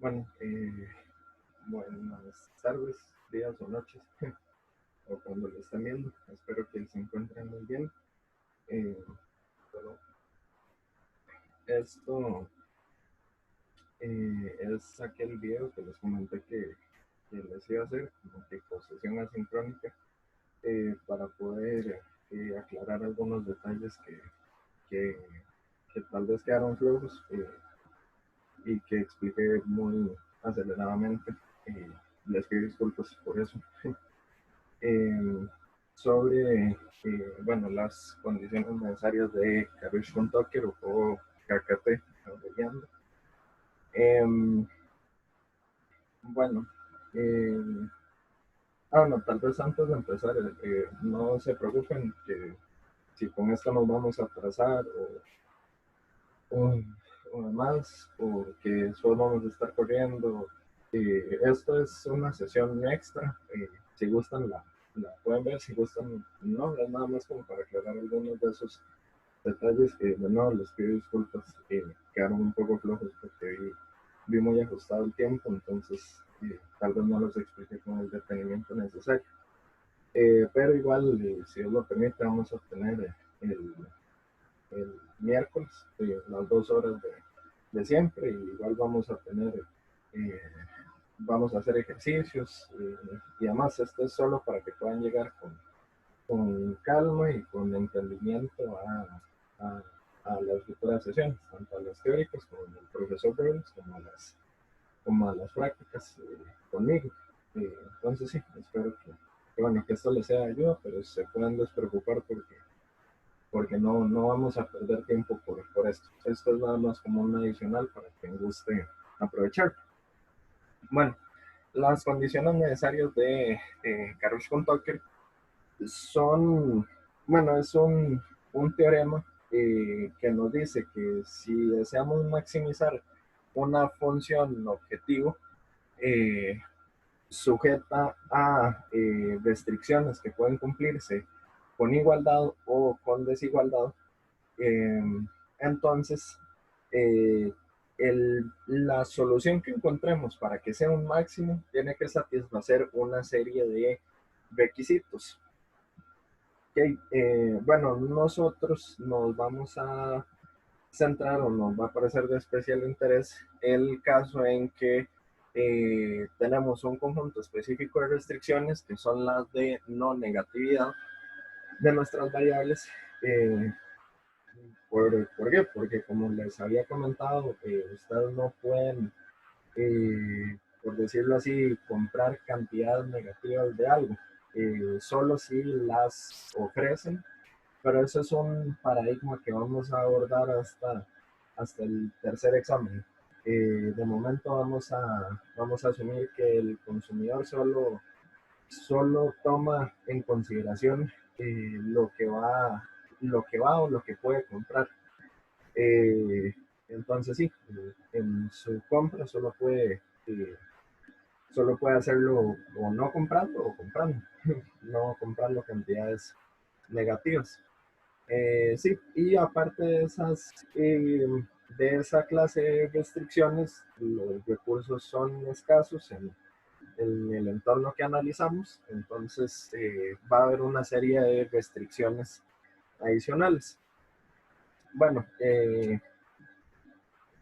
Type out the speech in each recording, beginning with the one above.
Bueno, buenas tardes, días o noches, o cuando lo estén viendo. Espero que se encuentren muy bien. Eh, pero esto es aquel video que les comenté que les iba a hacer, como tipo sesión asincrónica, para poder aclarar algunos detalles que, que tal vez quedaron flojos y que expliqué muy aceleradamente. Les pido disculpas por eso. eh, sobre bueno, las condiciones necesarias de Karush.Docker o KKT abreviando. Bueno, eh, no, tal vez antes de empezar, no se preocupen que si con esto nos vamos a atrasar o, o demás, porque solo vamos a estar corriendo. Esto es una sesión extra. Si gustan, la pueden ver. Si gustan, no, es nada más como para aclarar algunos de esos detalles que, bueno, les pido disculpas, quedaron un poco flojos porque vi muy ajustado el tiempo, entonces tal vez no los expliqué con el detenimiento necesario. Pero igual, si Dios lo permite, vamos a tener el miércoles las 2 horas de siempre, y igual vamos a tener, eh, vamos a hacer ejercicios, y además esto es solo para que puedan llegar con calma y con entendimiento a, a las futuras sesiones, tanto a las teóricas como el profesor Burns, como a las prácticas conmigo. Entonces sí, espero bueno, que esto les sea de ayuda, pero se puedan despreocupar porque no vamos a perder tiempo por esto. Esto es nada más como un adicional para quien guste aprovechar. Bueno, las condiciones necesarias de Karush con Tucker son, bueno, es un teorema que nos dice que si deseamos maximizar una función objetivo eh, sujeta a restricciones que pueden cumplirse con igualdad o con desigualdad, eh, entonces eh, la solución que encontremos para que sea un máximo tiene que satisfacer una serie de requisitos. Okay, bueno, nosotros nos vamos a centrar, o nos va a parecer de especial interés el caso en que tenemos un conjunto específico de restricciones que son las de no negatividad de nuestras variables. ¿Por qué? Porque como les había comentado, ustedes no pueden, por decirlo así, comprar cantidades negativas de algo, solo si las ofrecen, pero eso es un paradigma que vamos a abordar hasta el tercer examen. De momento vamos a asumir que el consumidor solo toma en consideración lo que va o lo que puede comprar. Eh, entonces sí, en su compra solo puede hacerlo o no comprando o comprando, no comprando cantidades negativas. Sí, y aparte de esa clase de restricciones, los recursos son escasos en el entorno que analizamos, entonces va a haber una serie de restricciones adicionales. Bueno,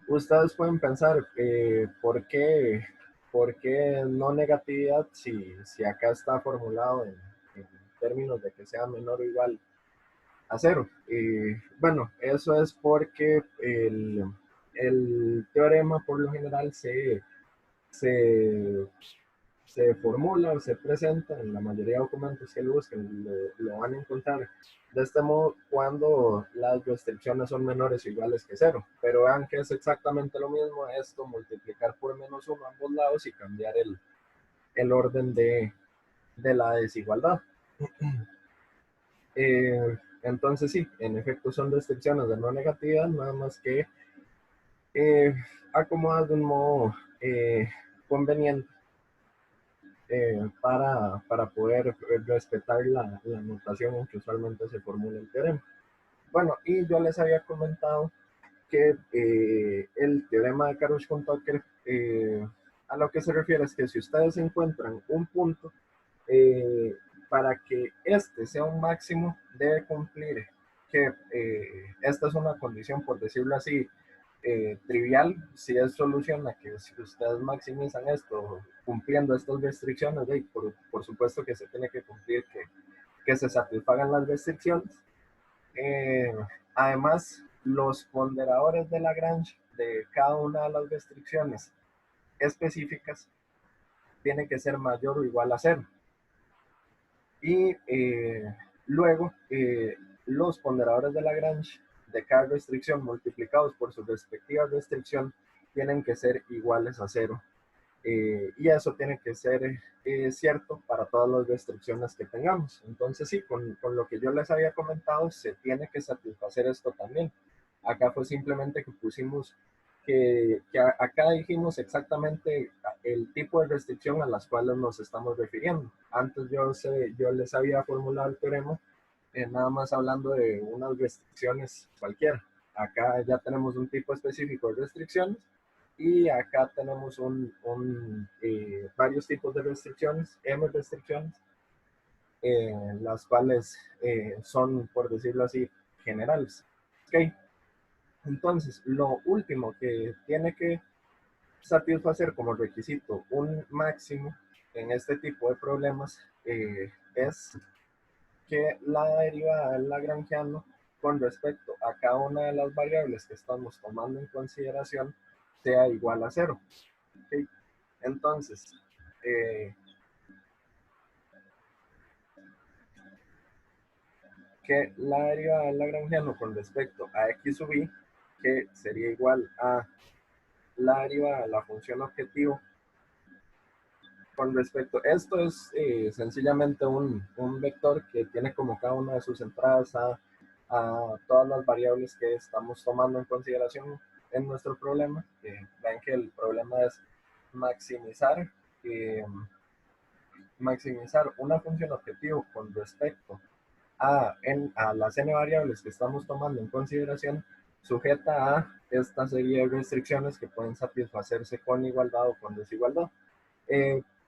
ustedes pueden pensar, ¿por qué no negatividad si acá está formulado en términos de que sea menor o igual a cero? Bueno, eso es porque el teorema por lo general se, se formula o se presenta en la mayoría de documentos que lo busquen, lo van a encontrar de este modo cuando las restricciones son menores o iguales que cero. Pero vean que es exactamente lo mismo esto, multiplicar por -1 a ambos lados y cambiar el orden de la desigualdad. Entonces sí, en efecto son restricciones de no negatividad, nada más que eh, acomodadas de un modo conveniente para poder respetar la notación en que usualmente se formula el teorema. Bueno, y yo les había comentado que el teorema teorema de Karush-Tucker a lo que se refiere es que si ustedes encuentran un punto, para que este sea un máximo, debe cumplir que esta es una condición, por decirlo así, trivial. Si es solución a que si ustedes maximizan esto cumpliendo estas restricciones, por supuesto que se tiene que cumplir que se satisfagan las restricciones. Eh, Además, los ponderadores de Lagrange de cada una de las restricciones específicas tiene que ser mayor o igual a cero. Y luego, los ponderadores de Lagrange de cada restricción multiplicados por su respectiva restricción tienen que ser iguales a cero. Y eso tiene que ser cierto para todas las restricciones que tengamos. Entonces, sí, con lo que yo les había comentado, se tiene que satisfacer esto también. Acá fue simplemente que pusimos acá dijimos exactamente el tipo de restricción a las cuales nos estamos refiriendo. Antes yo les había formulado el teorema nada más hablando de unas restricciones cualquiera. Acá ya tenemos un tipo específico de restricciones y acá tenemos varios tipos de restricciones, M restricciones, las cuales son, por decirlo así, generales. Okay. Entonces, lo último que tiene que satisfacer como requisito un máximo en este tipo de problemas es que la derivada del lagrangiano con respecto a cada una de las variables que estamos tomando en consideración sea igual a cero. ¿Okay? Entonces, que la derivada del lagrangiano con respecto a x sub i, que sería igual a la derivada de la función objetivo con respecto, esto es sencillamente un vector que tiene como cada una de sus entradas a todas las variables que estamos tomando en consideración en nuestro problema. Ven que el problema es maximizar, maximizar una función objetivo con respecto a las n variables que estamos tomando en consideración, sujeta a esta serie de restricciones que pueden satisfacerse con igualdad o con desigualdad.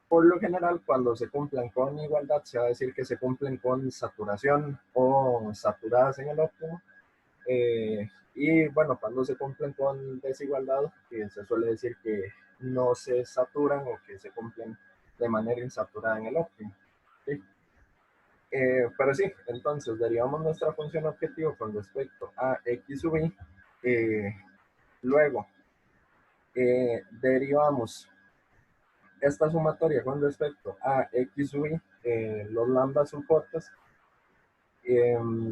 Por lo general, cuando se cumplan con igualdad, se va a decir que se cumplen con saturación o saturadas en el óptimo. Y bueno, cuando se cumplen con desigualdad, se suele decir que no se saturan o que se cumplen de manera insaturada en el óptimo. ¿Sí? Pero sí, entonces derivamos nuestra función objetivo con respecto a x sub i. Luego, derivamos esta sumatoria con respecto a x sub i, los lambda sub j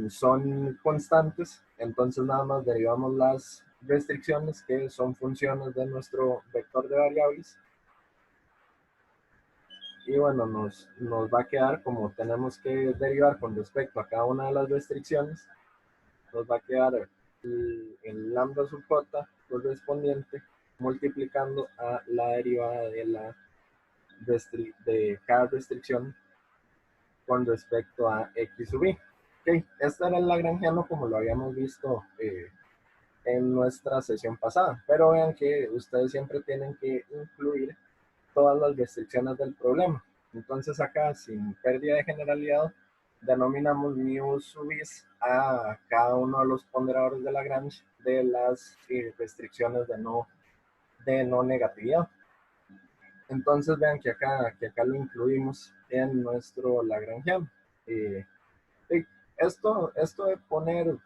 son constantes, entonces nada más derivamos las restricciones que son funciones de nuestro vector de variables. Y bueno, nos va a quedar, como tenemos que derivar con respecto a cada una de las restricciones, nos va a quedar el lambda sub j correspondiente multiplicando a la derivada de cada restricción con respecto a x sub i. Okay. Este era el lagrangiano como lo habíamos visto en nuestra sesión pasada, pero vean que ustedes siempre tienen que incluir todas las restricciones del problema. Entonces acá, sin pérdida de generalidad, denominamos mu sub i a cada uno de los ponderadores de Lagrange de las restricciones de no negatividad. Entonces vean que acá lo incluimos en nuestro lagrangiano. Esto de poner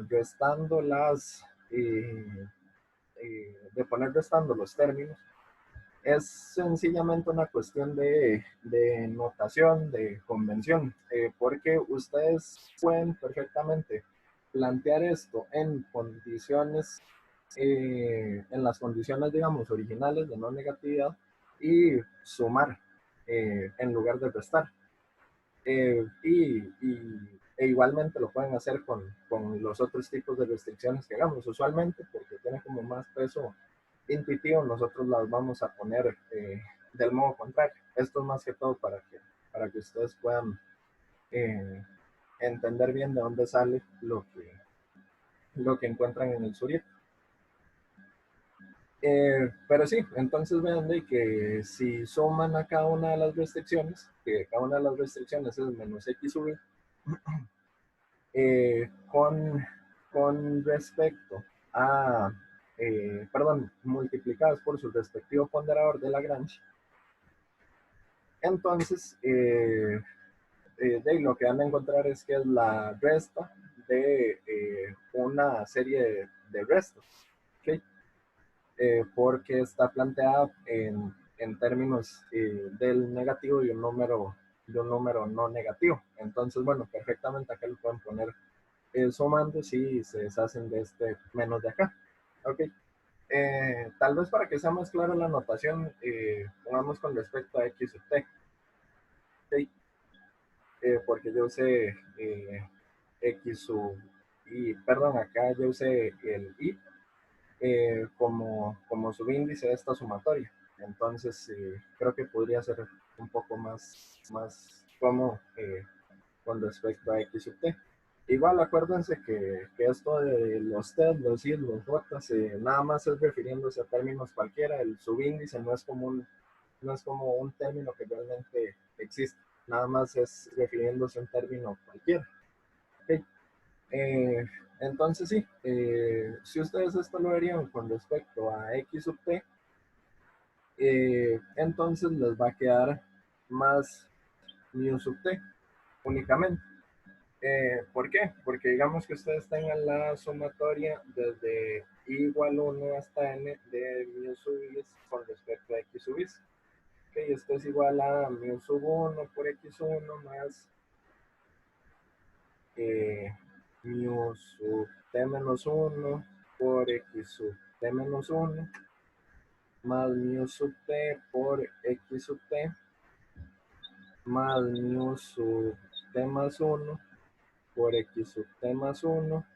restando de poner restando los términos es sencillamente una cuestión de notación, de convención, porque ustedes pueden perfectamente plantear esto en condiciones, en las condiciones, digamos, originales de no negatividad y sumar en lugar de restar. E igualmente lo pueden hacer con los otros tipos de restricciones que hagamos. Usualmente, porque tiene como más peso intuitivo, nosotros las vamos a poner del modo contrario. Esto es más que todo para que ustedes puedan entender bien de dónde sale lo que encuentran en el surito. Pero sí, entonces vean de que si suman a cada una de las restricciones, que cada una de las restricciones es menos x sub i, con respecto a, perdón, multiplicadas por su respectivo ponderador de Lagrange, entonces de lo que van a encontrar es que es la resta de una serie de restas, ¿ok? Porque está planteada en términos del negativo y de un número no negativo. Entonces, bueno, perfectamente acá lo pueden poner sumando si se deshacen de este menos de acá. Ok. Tal vez para que sea más clara la notación, pongamos con respecto a x sub t. ¿Okay? Porque yo usé x sub i, perdón, acá yo usé el i como subíndice de esta sumatoria. Entonces, creo que podría ser un poco más cómodo con respecto a x sub t. Igual acuérdense que esto de los t, los i, los j, nada más es refiriéndose a términos cualquiera. El subíndice no es como un término que realmente existe. Nada más es refiriéndose a un término cualquiera. ¿Okay? Eh, entonces sí, si ustedes esto lo verían con respecto a x sub t, entonces les va a quedar más mu sub t únicamente. ¿Por qué? Porque digamos que ustedes tengan la sumatoria desde i igual 1 hasta n de mu sub i con respecto a x sub i. Okay, esto es igual a mu sub 1 por x1 más mu sub t menos 1 por x sub t menos 1 más mu sub t por x sub t más mu sub t más 1 por x sub t más 1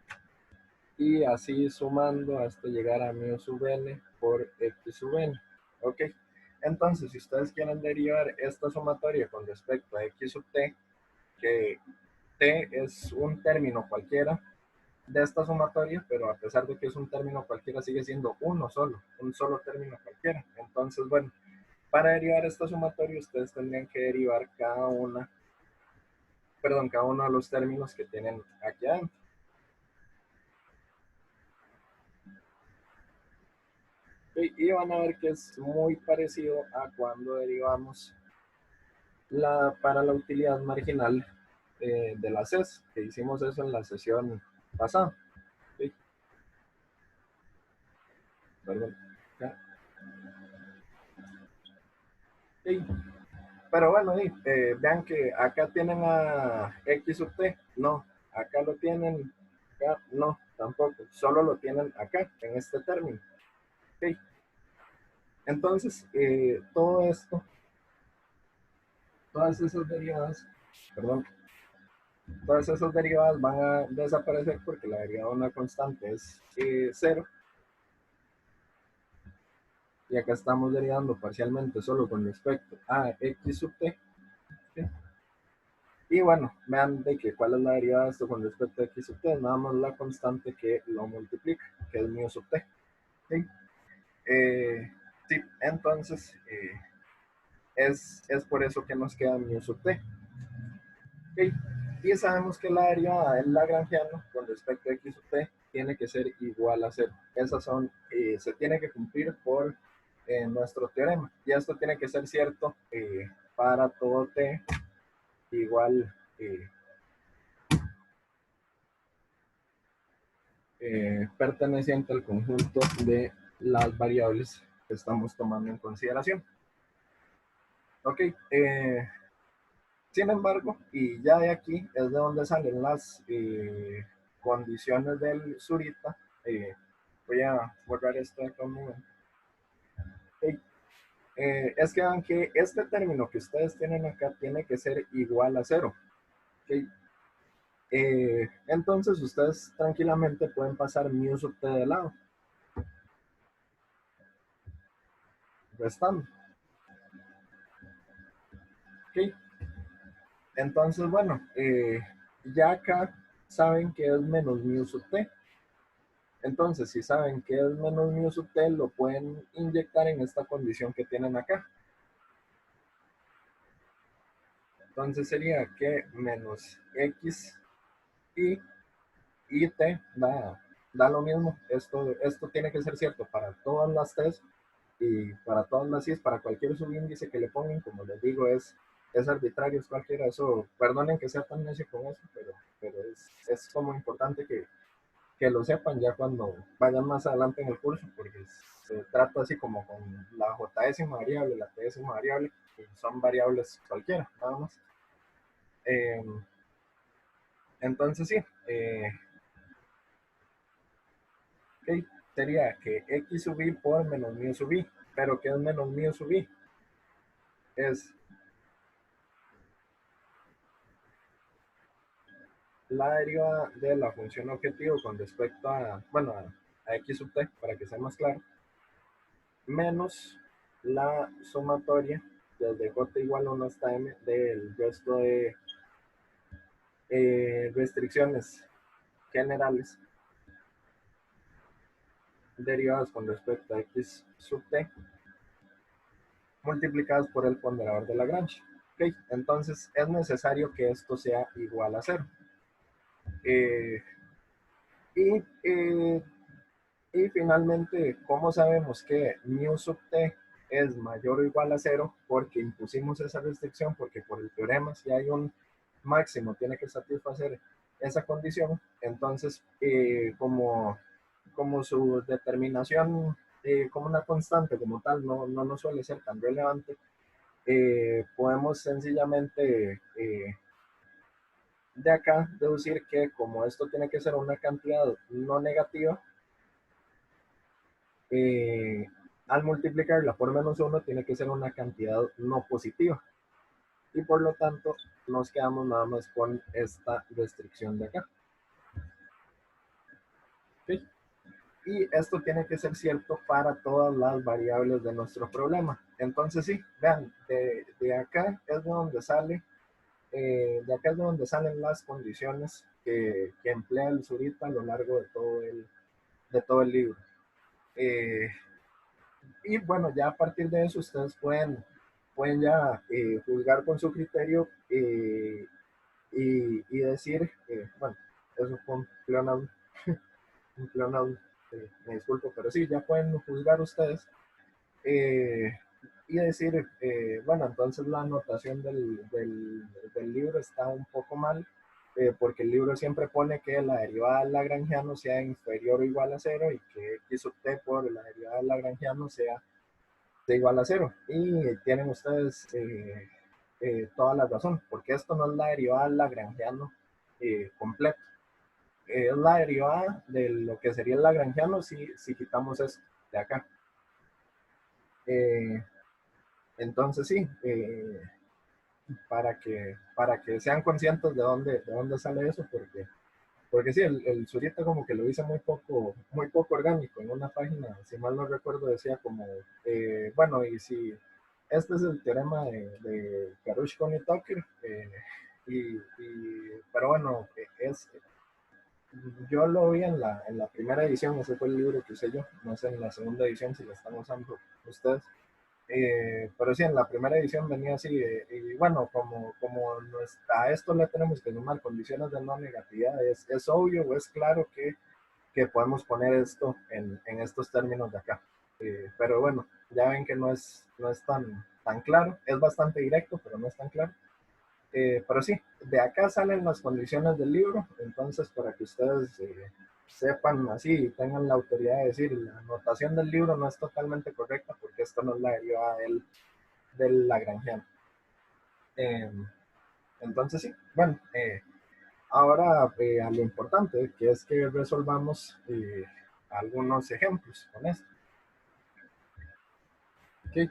y así sumando hasta llegar a mu sub n por x sub n. Ok, entonces si ustedes quieren derivar esta sumatoria con respecto a x sub t, que t es un término cualquiera de esta sumatoria, pero a pesar de que es un término cualquiera, sigue siendo un solo término cualquiera. Entonces, bueno, para derivar esta sumatoria, ustedes tendrían que derivar cada uno de los términos que tienen aquí adentro. Y van a ver que es muy parecido a cuando derivamos para la utilidad marginal de la CES, que hicimos eso en la sesión pasada. ¿Sí? Perdón. Sí. Pero bueno, vean que acá tienen a X sub T, no, acá lo tienen, acá no, tampoco, solo lo tienen acá, en este término. ¿Okay? Entonces, todo esto, todas esas derivadas, perdón, todas esas derivadas van a desaparecer porque la derivada de una constante es 0, y acá estamos derivando parcialmente solo con respecto a X sub T. ¿Sí? Y bueno, vean de que cuál es la derivada de esto con respecto a x sub t, nada más la constante que lo multiplica, que es mu sub t. ¿Sí? Sí, entonces es por eso que nos queda mu sub t. ¿Sí? Y sabemos que la derivada del lagrangiano con respecto a x sub t tiene que ser igual a 0. Esas son, se tiene que cumplir por nuestro teorema. Y esto tiene que ser cierto para todo t igual perteneciente al conjunto de las variables que estamos tomando en consideración. Ok, sin embargo, y ya de aquí es de donde salen las condiciones del Zurita. Voy a borrar esto acá un momento. Okay. Es que vean que este término que ustedes tienen acá tiene que ser igual a 0. Okay. Entonces ustedes tranquilamente pueden pasar mu sub t de lado, restando. Okay. Entonces, bueno, ya acá saben que es menos mu sub t. Entonces, si saben que es menos mu sub t, lo pueden inyectar en esta condición que tienen acá. Entonces sería que menos x y t da lo mismo. Esto tiene que ser cierto para todas las t y para todas las i's, para cualquier subíndice que le pongan, como les digo, es arbitrario, es cualquiera. Eso, perdonen que sea tan necio con eso, pero es como importante que lo sepan ya cuando vayan más adelante en el curso, porque se trata así como con la j-ésima variable, la t-ésima variable, que son variables cualquiera, nada más. Entonces sí, okay, sería que x sub i por menos mu sub i, pero ¿qué es menos mu sub i? Es la derivada de la función objetivo con respecto a, bueno, a x sub t, para que sea más claro, menos la sumatoria desde j igual a 1 hasta m del resto de restricciones generales derivadas con respecto a x sub t multiplicadas por el ponderador de Lagrange. Okay, entonces es necesario que esto sea igual a 0. Eh, y, eh, y finalmente, ¿cómo sabemos que mu sub t es mayor o igual a 0? Porque impusimos esa restricción, porque por el teorema, si hay un máximo, tiene que satisfacer esa condición. Entonces, como su determinación como una constante como tal no nos suele ser tan relevante, podemos sencillamente de acá deducir que como esto tiene que ser una cantidad no negativa, eh, al multiplicarla por menos 1 tiene que ser una cantidad no positiva. Y por lo tanto nos quedamos nada más con esta restricción de acá. ¿Sí? Y esto tiene que ser cierto para todas las variables de nuestro problema. Entonces sí, vean, de acá es de donde sale, de acá es de donde salen las condiciones que emplea el Zurita a lo largo de todo el libro. Y bueno, ya a partir de eso ustedes pueden ya juzgar con su criterio y decir, bueno, eso fue un pleonasmo, me disculpo, pero sí, ya pueden juzgar ustedes eh, y decir, bueno, entonces la anotación del libro está un poco mal, porque el libro siempre pone que la derivada del lagrangiano sea inferior o igual a 0 y que x sub t por la derivada del lagrangiano sea igual a 0. Y tienen ustedes toda la razón, porque esto no es la derivada del lagrangiano completo. Es la derivada de lo que sería el lagrangiano si quitamos esto de acá. Eh, entonces sí, para que sean conscientes de dónde sale eso, porque sí, el Zurita como que lo dice muy poco orgánico. En una página, si mal no recuerdo, decía como, bueno, y si este es el teorema de Karushkon y Tucker, pero bueno, yo lo vi en la primera edición, ese fue el libro que usé yo, no sé en la segunda edición si lo están usando ustedes. Pero sí, en la primera edición venía así, y bueno, a esto le tenemos que sumar condiciones de no negatividad, es obvio o es claro que podemos poner esto en estos términos de acá. Pero bueno, ya ven que no es tan claro, es bastante directo, pero no es tan claro. Pero sí, de acá salen las condiciones del libro, entonces para que ustedes sepan así y tengan la autoridad de decir, la anotación del libro no es totalmente correcta porque esto no es la derivada del Lagrangiano. Entonces sí, bueno, ahora a lo importante, que es que resolvamos algunos ejemplos con esto. Okay.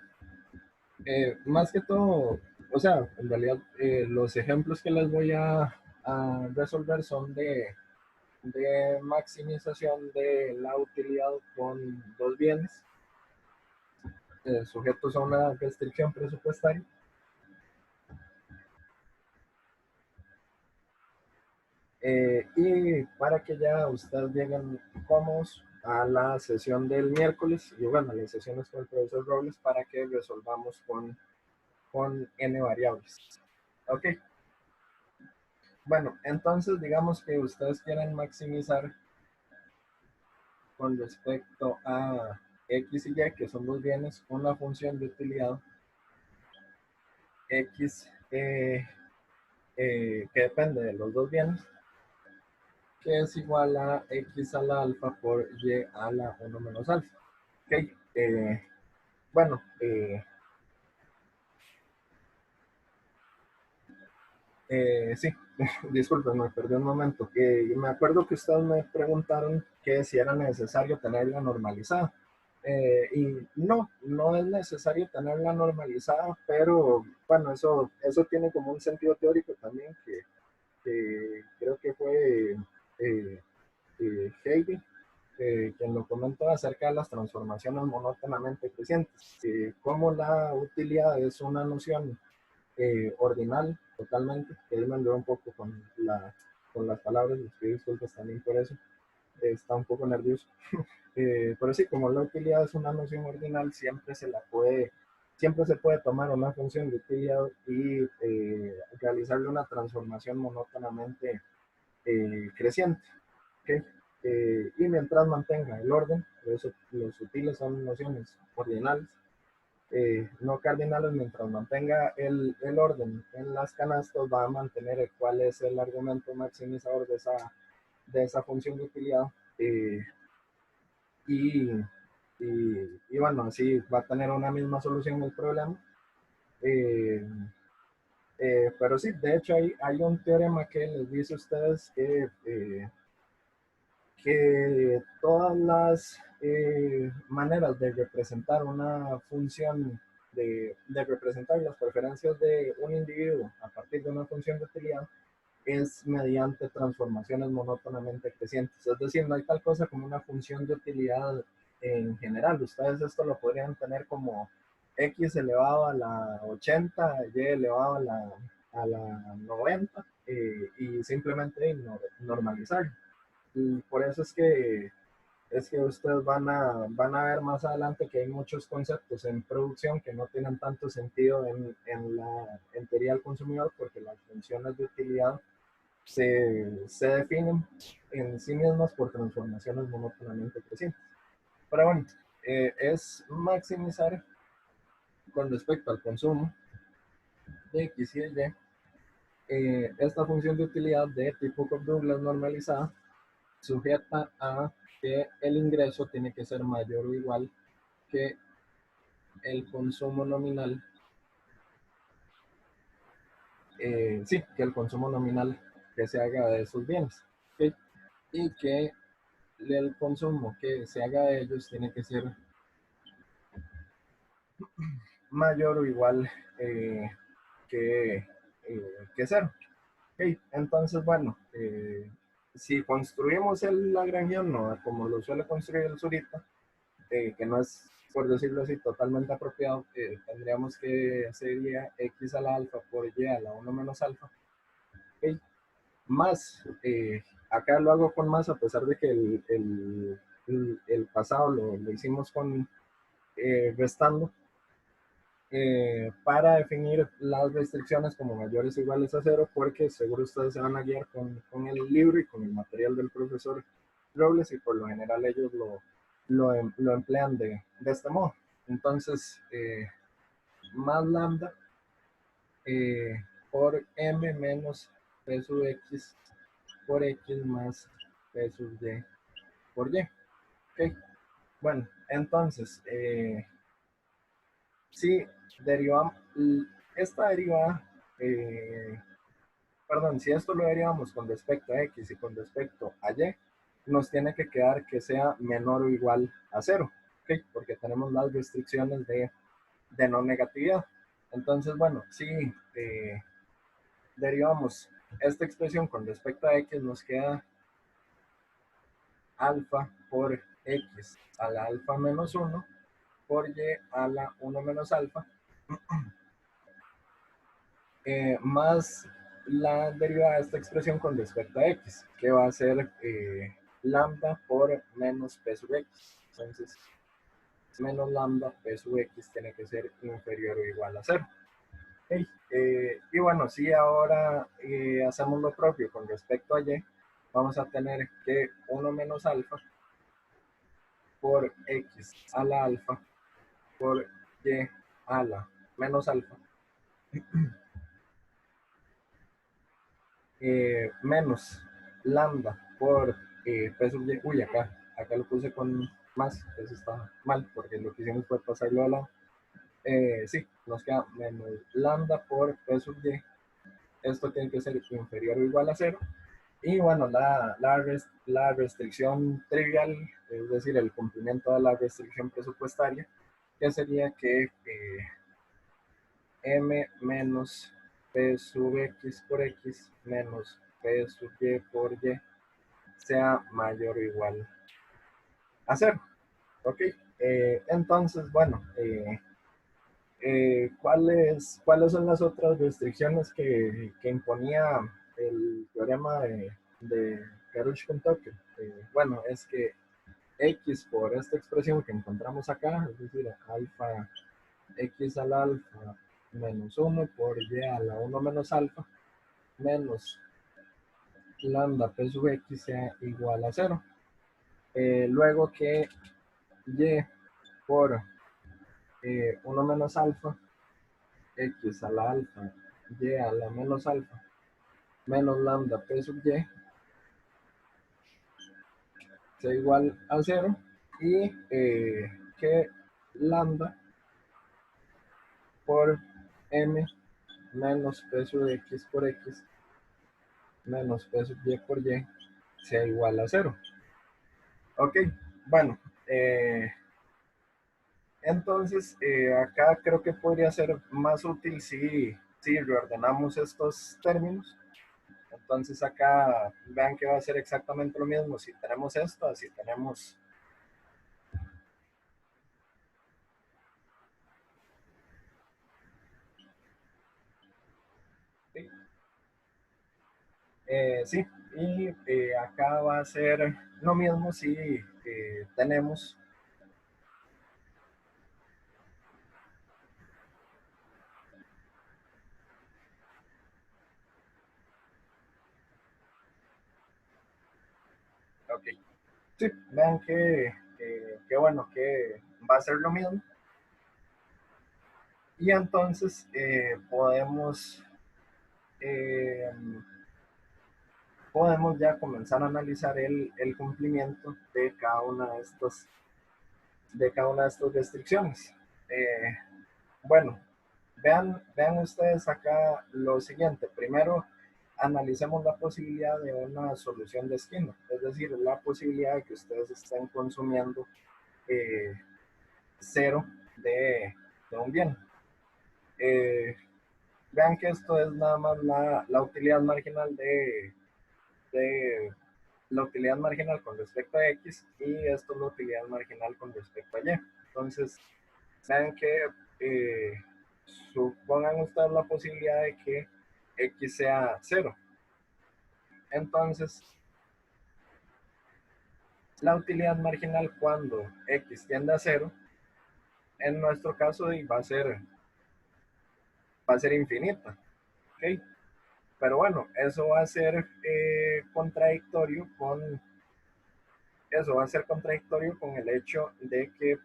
Más que todo, o sea, en realidad los ejemplos que les voy a resolver son de maximización de la utilidad con dos bienes sujetos a una restricción presupuestaria. Y para que ya ustedes lleguen cómodos a la sesión del miércoles y bueno, a las sesiones con el profesor Robles para que resolvamos con n variables. Ok. Bueno, entonces digamos que ustedes quieren maximizar con respecto a x y y, que son dos bienes, una función de utilidad x que depende de los dos bienes, que es igual a x a la alfa por y a la 1 menos alfa. Ok, bueno, sí, disculpen, me perdí un momento. Me acuerdo que ustedes me preguntaron que si era necesario tenerla normalizada. Y no, no es necesario tenerla normalizada, pero bueno, eso tiene como un sentido teórico también que creo que fue Hegel quien lo comentó acerca de las transformaciones monótonamente crecientes, como la utilidad es una noción ordinal totalmente, que él me enredó un poco con las palabras, les pido disculpas también por eso, está un poco nervioso. Pero sí, como la utilidad es una noción ordinal, siempre se puede tomar una función de utilidad y realizarle una transformación monótonamente creciente. ¿Okay? Y mientras mantenga el orden, por eso los sutiles son nociones ordinales, no cardinales, mientras mantenga el orden en las canastas, va a mantener cuál es el argumento maximizador de esa función de utilidad. Y, y bueno, así va a tener una misma solución el problema. Eh, pero sí, de hecho hay un teorema que les dice a ustedes que todas las maneras de representar una función, de representar las preferencias de un individuo a partir de una función de utilidad es mediante transformaciones monótonamente crecientes. Es decir, no hay tal cosa como una función de utilidad en general. Ustedes esto lo podrían tener como x elevado a la 80, y elevado a la 90, y simplemente normalizar. Y por eso es que ustedes van a ver más adelante que hay muchos conceptos en producción que no tienen tanto sentido en teoría del consumidor, porque las funciones de utilidad se definen en sí mismas por transformaciones monótonamente crecientes. Pero bueno, es maximizar con respecto al consumo de X y Y esta función de utilidad de tipo Cobb-Douglas normalizada sujeta a que el ingreso tiene que ser mayor o igual que el consumo nominal, sí, que el consumo nominal que se haga de esos bienes, ¿okay? Y que el consumo que se haga de ellos tiene que ser mayor o igual eh, que, que cero. Okay, entonces, bueno, si construimos el lagrangiano como lo suele construir el Zurita, que no es, por decirlo así, totalmente apropiado, tendríamos que sería x a la alfa por y a la 1 menos alfa, okay, más, acá lo hago con más a pesar de que el pasado lo hicimos con restando, para definir las restricciones como mayores o iguales a cero, porque seguro ustedes se van a guiar con el libro y con el material del profesor Robles y por lo general ellos lo emplean de este modo. Entonces, más lambda por m menos p sub x por x más p sub y por y. ¿Okay? Bueno, entonces, si derivamos esta derivada, perdón, si esto lo derivamos con respecto a x y con respecto a y, nos tiene que quedar que sea menor o igual a cero, ¿okay? Porque tenemos las restricciones de no negatividad. Entonces, bueno, si derivamos esta expresión con respecto a x, nos queda alfa por x a la alfa menos 1 por y a la 1 menos alfa, más la derivada de esta expresión con respecto a x, que va a ser lambda por menos p sub x. Entonces, menos lambda p sub x tiene que ser inferior o igual a 0. Okay. Y bueno, si ahora hacemos lo propio con respecto a y, vamos a tener que 1 menos alfa por x a la alfa por y a la menos alfa menos lambda por p sub y. Uy, acá lo puse con más, eso está mal, porque lo que hicimos fue pasarlo a la. Sí, nos queda menos lambda por p sub y. Esto tiene que ser inferior o igual a 0. Y bueno, la restricción trivial, es decir, el cumplimiento de la restricción presupuestaria, que sería que m menos p sub x por x menos p sub y por y sea mayor o igual a 0. ¿Ok? Entonces, bueno, ¿cuáles son las otras restricciones que imponía el teorema de Karush-Tucker? Bueno, es que x por esta expresión que encontramos acá, es decir, alfa x al alfa menos 1 por y a la 1 menos alfa menos lambda p sub x sea igual a 0. Luego que y por 1 menos alfa x a la alfa y a la menos alfa menos lambda p sub y sea igual a 0 y que lambda por m menos p sub x por x menos p sub y por y sea igual a 0. Ok, bueno, entonces acá creo que podría ser más útil si reordenamos estos términos. Entonces acá vean que va a ser exactamente lo mismo si tenemos esto, así tenemos. Sí, sí. Y acá va a ser lo mismo si tenemos. Ok, sí, vean que bueno, que va a ser lo mismo. Y entonces eh, podemos ya comenzar a analizar el cumplimiento de cada una de estas restricciones. Bueno, vean ustedes acá lo siguiente. Primero, analicemos la posibilidad de una solución de esquina, es decir, la posibilidad de que ustedes estén consumiendo eh, cero de un bien. Eh, Vean que esto es nada más la utilidad marginal de la utilidad marginal con respecto a x y esto es la utilidad marginal con respecto a y. Entonces, vean que eh, supongan ustedes la posibilidad de que x sea 0. Entonces, la utilidad marginal cuando x tiende a 0, en nuestro caso va a ser infinita. ¿Okay? Pero bueno, eso va a ser contradictorio con el hecho de que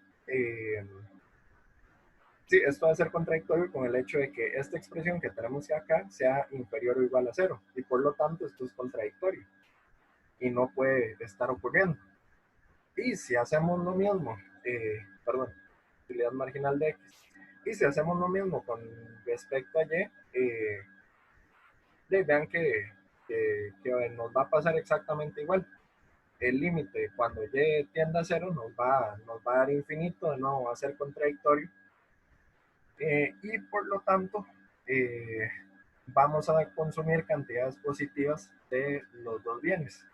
sí, esto va a ser contradictorio con el hecho de que esta expresión que tenemos acá sea inferior o igual a 0 y por lo tanto esto es contradictorio y no puede estar ocurriendo. Y si hacemos lo mismo, perdón, utilidad marginal de x, y si hacemos lo mismo con respecto a y, vean que nos va a pasar exactamente igual. El límite cuando y tienda a 0 nos va a dar infinito, de nuevo va a ser contradictorio y por lo tanto vamos a consumir cantidades positivas de los dos bienes.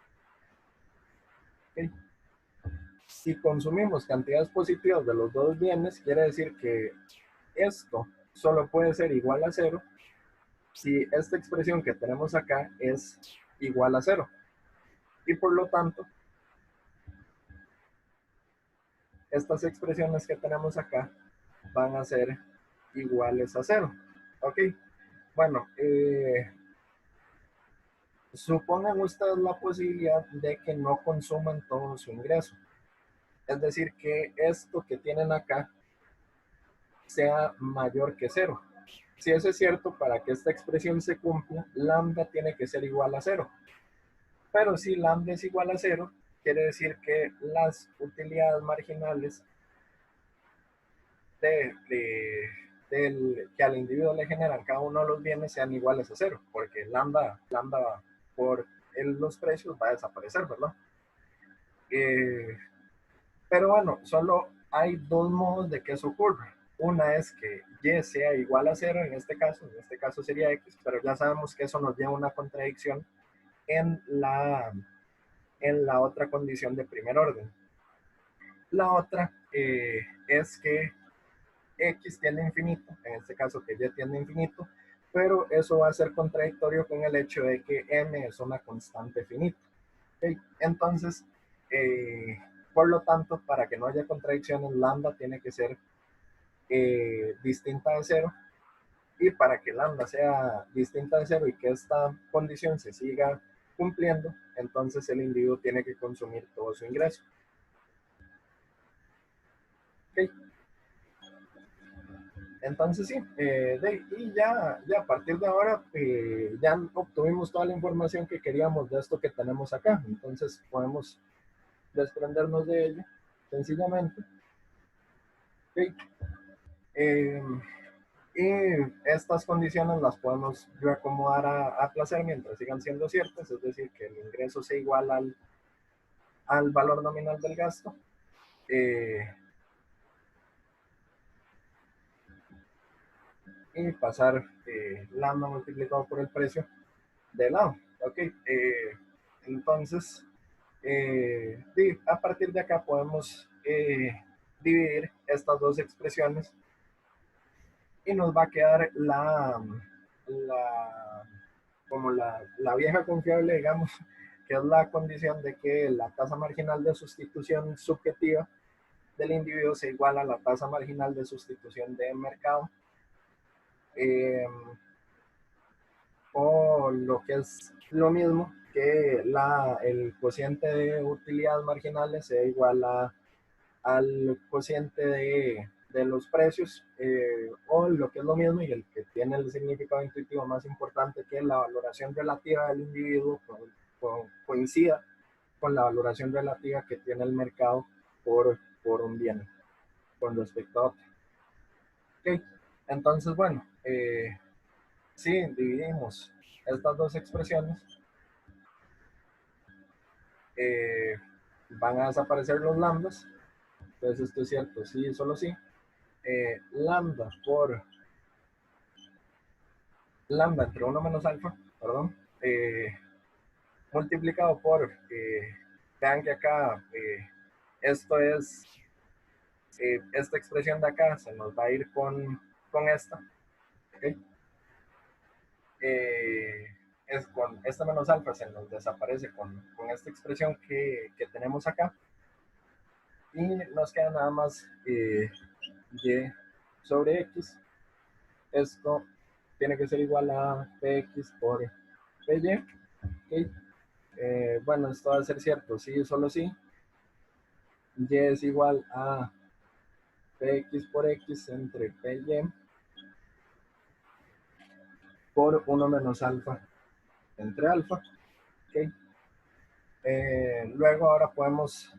¿Okay? Si consumimos cantidades positivas de los dos bienes, quiere decir que esto solo puede ser igual a 0 si esta expresión que tenemos acá es igual a 0. Y por lo tanto, estas expresiones que tenemos acá van a ser iguales a 0. Ok, bueno, supongan ustedes la posibilidad de que no consuman todo su ingreso. Es decir, que esto que tienen acá sea mayor que 0. Si eso es cierto, para que esta expresión se cumpla, lambda tiene que ser igual a 0. Pero si lambda es igual a 0, quiere decir que las utilidades marginales que al individuo le generan cada uno de los bienes sean iguales a 0, porque lambda por los precios va a desaparecer, ¿verdad? Eh, pero bueno, solo hay dos modos de que eso ocurra. Una es que y sea igual a 0 en este caso sería x, pero ya sabemos que eso nos lleva a una contradicción en la otra condición de primer orden. La otra es que x tiende a infinito, en este caso que y tiende a infinito, pero eso va a ser contradictorio con el hecho de que m es una constante finita. ¿Okay? Entonces, por lo tanto, para que no haya contradicciones, lambda tiene que ser distinta de 0, y para que lambda sea distinta de 0 y que esta condición se siga cumpliendo, entonces el individuo tiene que consumir todo su ingreso. ¿Okay? Entonces sí, y ya a partir de ahora ya obtuvimos toda la información que queríamos de esto que tenemos acá, entonces podemos desprendernos de ello sencillamente. ¿Okay? Y estas condiciones las podemos reacomodar a placer mientras sigan siendo ciertas, es decir, que el ingreso sea igual al valor nominal del gasto. Y pasar lambda multiplicado por el precio de lado. Ok, entonces, a partir de acá podemos dividir estas dos expresiones y nos va a quedar como la vieja confiable, digamos, que es la condición de que la tasa marginal de sustitución subjetiva del individuo se iguala a la tasa marginal de sustitución de mercado, o lo que es lo mismo, que el cociente de utilidades marginales sea igual al cociente de los precios, o lo que es lo mismo y el que tiene el significado intuitivo más importante, que la valoración relativa del individuo coincida con la valoración relativa que tiene el mercado por un bien con respecto a otro. Okay. Entonces, bueno, sí, dividimos estas dos expresiones, eh, van a desaparecer los lambdas, entonces esto es cierto, sí, solo sí. Lambda por lambda entre 1 menos alfa, perdón, multiplicado por, vean que acá esto es, esta expresión de acá se nos va a ir con esta, ¿okay? Es con esta menos alfa se nos desaparece con esta expresión que tenemos acá, y nos queda nada más y sobre x. Esto tiene que ser igual a px por py. ¿Okay? Bueno, esto va a ser cierto, sí, solo sí. Y es igual a px por x entre py por 1 menos alfa entre alfa. ¿Okay? Luego ahora podemos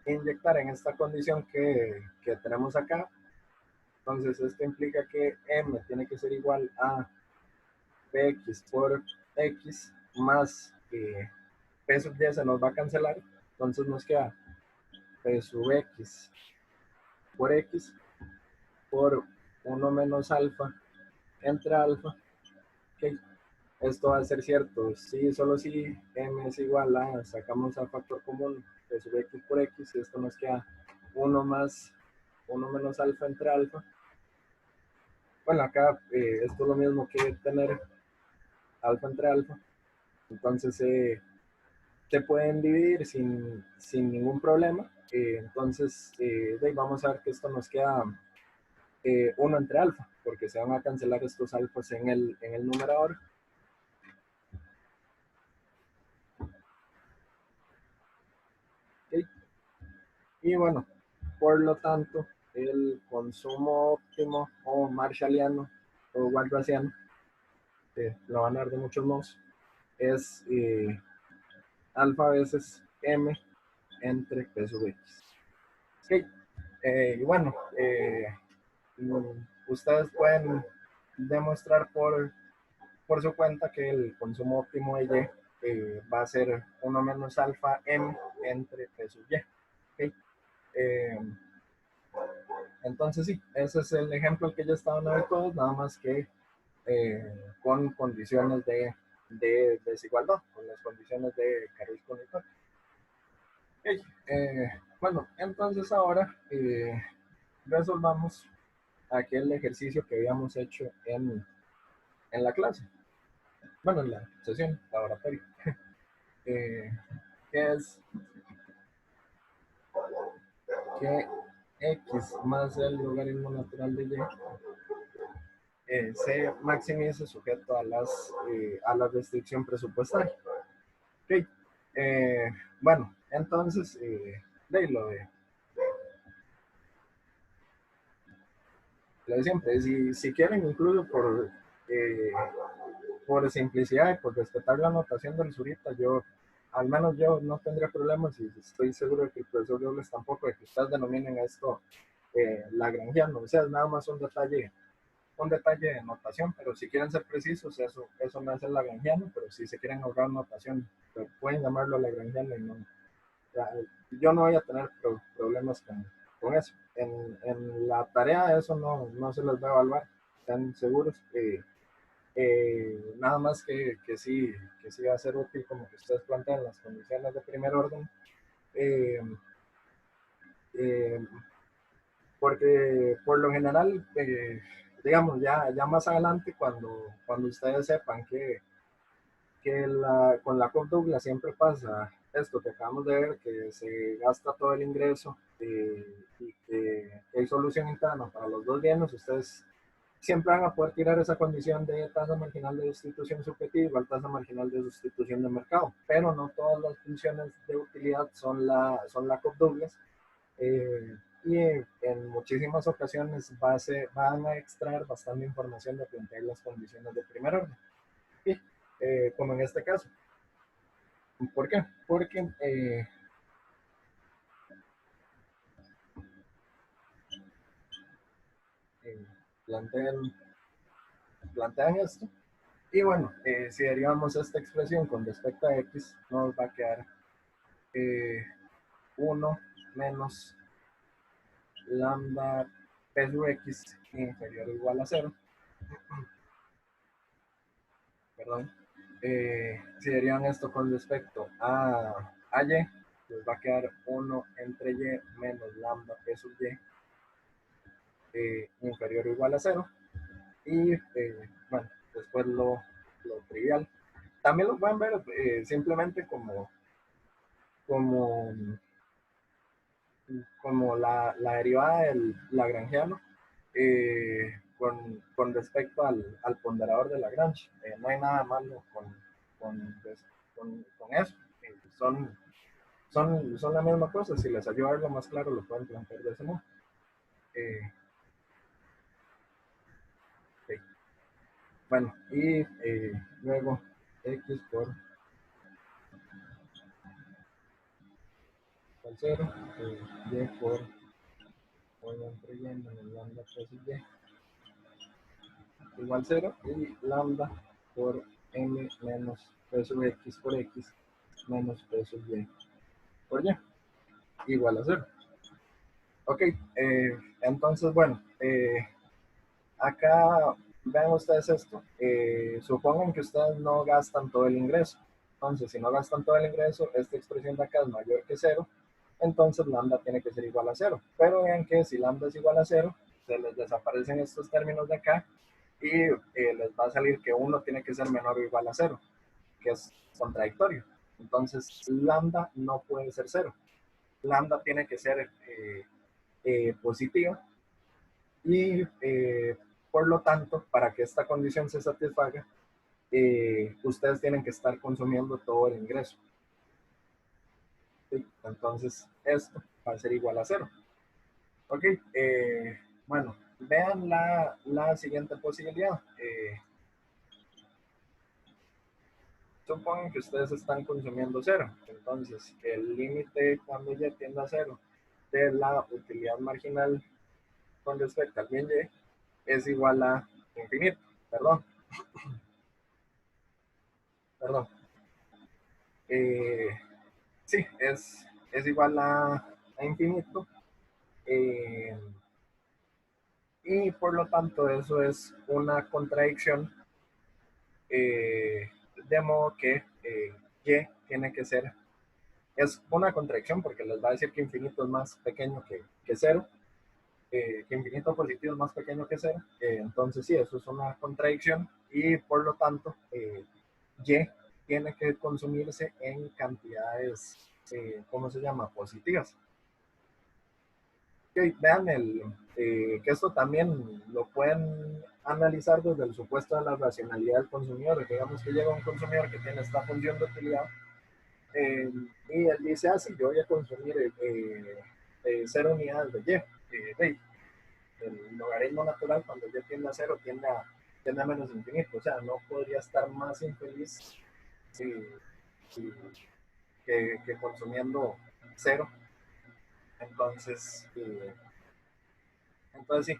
inyectar en esta condición que tenemos acá. Entonces esto implica que m tiene que ser igual a px por x más p sub y se nos va a cancelar. Entonces nos queda p sub x por x por 1 menos alfa entre alfa. Okay. Esto va a ser cierto, sí, solo si m es igual a, sacamos al factor común de sub x por x, y esto nos queda 1 más 1 menos alfa entre alfa. Bueno, acá esto es lo mismo que tener alfa entre alfa. Entonces se pueden dividir sin ningún problema. Entonces, vamos a ver que esto nos queda 1 entre alfa, porque se van a cancelar estos alfas en el numerador. ¿Okay? Y bueno, por lo tanto, el consumo óptimo o marshalliano o walrasiano, lo van a ver de muchos modos, es alfa veces m entre p sub x. Okay. Y bueno, ustedes pueden demostrar por su cuenta que el consumo óptimo de Y va a ser 1 menos alfa m entre p sub y. ¿Okay? Eh, entonces sí, ese es el ejemplo que ya estaban a ver todos, nada más que con condiciones de desigualdad, con las condiciones de carril conector. Okay. Bueno, entonces ahora resolvamos aquel ejercicio que habíamos hecho en la clase, bueno, en la sesión laboratorio, que es que x más el logaritmo natural de y se maximice sujeto a la restricción presupuestaria. Okay. Bueno, entonces, de lo de siempre, si quieren, incluso por simplicidad y por respetar la anotación del Zurita, al menos yo no tendría problemas y estoy seguro de que el profesor Robles tampoco, de que ustedes denominen esto lagrangiano. O sea, es nada más un detalle de notación, pero si quieren ser precisos, eso no es el lagrangiano, pero si se quieren ahorrar notación, pueden llamarlo lagrangiano y no. Ya, yo no voy a tener problemas con eso. En la tarea eso no se les va a evaluar, están seguros. Nada más que sí va a ser útil, como que ustedes plantean las condiciones de primer orden, eh, eh, porque por lo general, digamos, ya más adelante, cuando ustedes sepan con la Cobb Douglas siempre pasa esto que acabamos de ver, que se gasta todo el ingreso y que hay solución interna para los dos bienes, ustedes siempre van a poder tirar esa condición de tasa marginal de sustitución subjetiva igual tasa marginal de sustitución de mercado, pero no todas las funciones de utilidad son la Cobb Douglas. Y en muchísimas ocasiones van a extraer bastante información de plantear las condiciones de primer orden. Y, como en este caso. ¿Por qué? Porque eh, plantean, plantean esto. Y bueno, si derivamos esta expresión con respecto a x, nos va a quedar 1 menos lambda p sub x inferior o igual a 0. Perdón. Si derivan esto con respecto a y, nos va a quedar 1 entre y menos lambda p sub y inferior o igual a 0. Y bueno, después lo trivial. También lo pueden ver simplemente como, como la derivada del lagrangiano con respecto al ponderador de Lagrange. No hay nada malo con eso. Son la misma cosa. Si les ayuda a verlo más claro, lo pueden plantear de ese modo. Eh, okay. Bueno, y luego x por al 0, y por 1 entre y menos lambda pues y igual 0 y lambda por m menos p sub x por x menos p sub y por y igual a 0. Ok, entonces bueno, acá vean ustedes esto. Supongan que ustedes no gastan todo el ingreso. Entonces, si no gastan todo el ingreso, esta expresión de acá es mayor que 0. Entonces, lambda tiene que ser igual a 0. Pero vean que si lambda es igual a 0, se les desaparecen estos términos de acá y les va a salir que 1 tiene que ser menor o igual a 0, que es contradictorio. Entonces, lambda no puede ser 0. Lambda tiene que ser positiva y por lo tanto, para que esta condición se satisfaga, ustedes tienen que estar consumiendo todo el ingreso. ¿Sí? Entonces, esto va a ser igual a 0. Ok, bueno, vean la siguiente posibilidad. Supongan que ustedes están consumiendo 0. Entonces, el límite cuando y tiende a 0 de la utilidad marginal con respecto al bien y es igual a infinito. Perdón. Eh, sí, es igual a infinito. Y por lo tanto, eso es una contradicción. De modo que y tiene que ser, es una contradicción porque les va a decir que infinito es más pequeño que 0, que infinito positivo es más pequeño que 0, entonces sí, eso es una contradicción y por lo tanto y tiene que consumirse en cantidades, ¿cómo se llama? Positivas. Okay, vean que esto también lo pueden analizar desde el supuesto de la racionalidad del consumidor. Digamos que llega un consumidor que tiene esta función de utilidad y él dice, sí, yo voy a consumir 0 unidades de Y. El logaritmo natural cuando y tiende a 0 tiende a menos infinito. O sea, no podría estar más infeliz que consumiendo 0. Entonces, sí,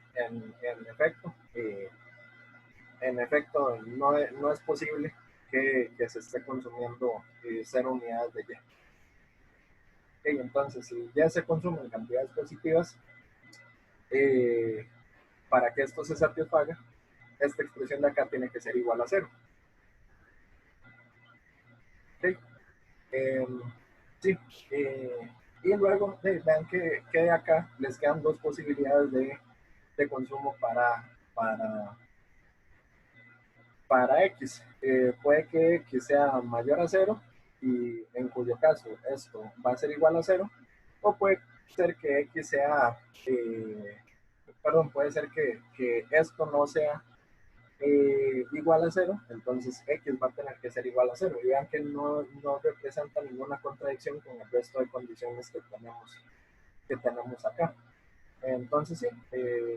en efecto no es posible que se esté consumiendo 0 unidades de Y. Okay, entonces, si ya se consumen cantidades positivas, para que esto se satisfaga, esta expresión de acá tiene que ser igual a 0. Okay. Sí, y luego vean que de acá les quedan dos posibilidades de consumo para X. Puede que X sea mayor a 0 y en cuyo caso esto va a ser igual a 0, o puede ser que X sea, puede ser que esto no sea igual a 0, entonces X va a tener que ser igual a 0. Y vean que no representa ninguna contradicción con el resto de condiciones que tenemos acá. Entonces sí,